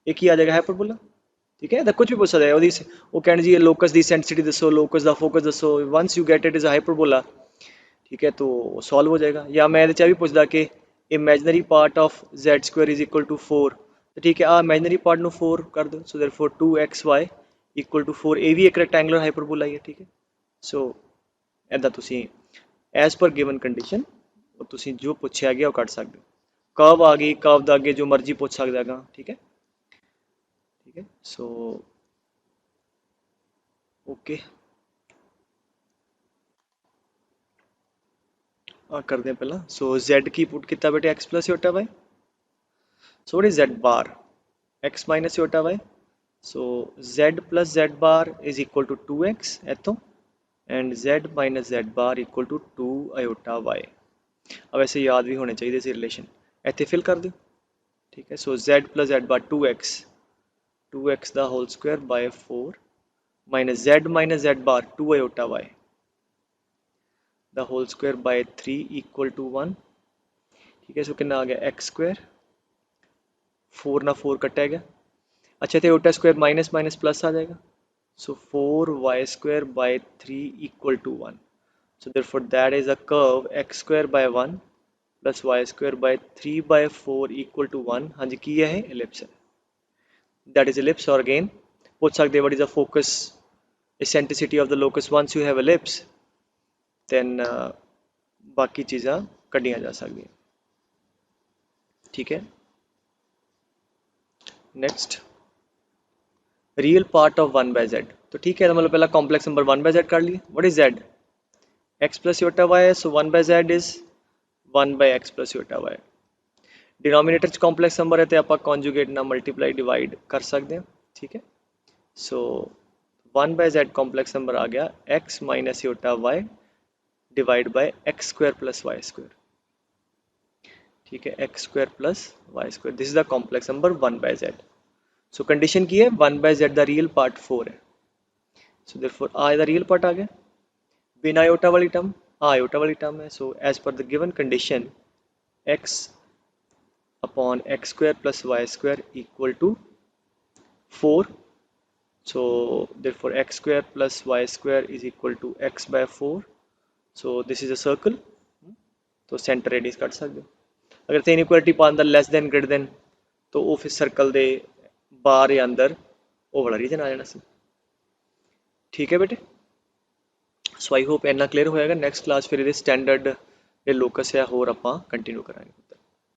एक ही आ जाएगा हाइपरबोला, ठीक है। कुछ भी पूछ सकता है, वो कहने जी लोकस की सेंसिटिविटी दसो, लोकस का फोकस दसो, once you get it is hyperbola, ठीक है, तो सॉल्व हो जाएगा। या मैं ये भी पूछता कि imaginary part of z square is equal to 4, तो ठीक है, आ इमेजनरी पार्ट नू 4 कर दो, so therefore 2xy equal to 4, ये भी एक रेक्टेंगुलर हाइपरबोला ही है, ठीक है। सो ऐदा तुसी एज पर गिवन कंडीशन तुसी जो पूछा गया वो कट सकते हो, कर्व आ गई, कर्व दा अगे जो मर्जी पूछ सकता है, ठीक है, ठीक है। सो ओके, करते हैं पहला। सो z की पुट किया बेटे x plus iota y, so what is z bar, x minus iota y, so z plus z bar is equal to 2x इतों, and z minus z bar equal to 2 iota y. अब ऐसे याद भी होने चाहिए relation, इतने fill कर दो, ठीक है। So z plus z bar 2x the whole square by 4 minus z bar 2 iota y the whole square by 3 equal to 1, ठीक है। सो कितना आ गया x स्क्वायर, 4 ना 4 कटा गया, अच्छा तो iota square minus minus plus आ जाएगा, So 4y square by 3 equal to 1. So therefore that is a curve x square by 1 plus y square by 3 by 4 equal to 1. हाँ जी की है ellipse है. That is ellipse. Or again पूछ सकते what is the focus eccentricity of the locus once you have ellipse, then बाकी चीज़ां कढ़ियां जा सकती. ठीक है. Next real part of 1 by z. तो ठीक है, तो मतलब पहला कॉम्प्लेक्स नंबर 1 बाय z कर लिए. What is z? x plus iota y है, so 1 by z is 1 by x plus iota y. Denominator च कॉम्प्लेक्स नंबर है तो आप कॉन्जुगेट ना मल्टीप्लाई डिवाइड कर सकते हैं. ठीक है. So 1 by z complex number आ गया x minus iota y divide by x square plus y square. ठीक है, x square plus y square. This is the complex number 1 by z. So condition की है 1 by z the real part 4 है. So therefore आ the real part आ गया. बिना iota वाली टर्म, आयोटा वाली टर्म है. So as per the given condition x upon x square plus y square equal to 4. So therefore x square plus y square is equal to x by 4. So this is a circle. तो centre radius कट सकते हो. अगर तो inequality पांदा less than greater than तो वो फिर सर्कल दे बाहर या अंदर वो वाला रीजन आ जाना सी. ठीक है बेटे. सो आई होप इन्ना क्लियर होएगा. नेक्स्ट क्लास फिर स्टैंडर्ड ये लोकस है होर आपां कंटिन्यू करांगे.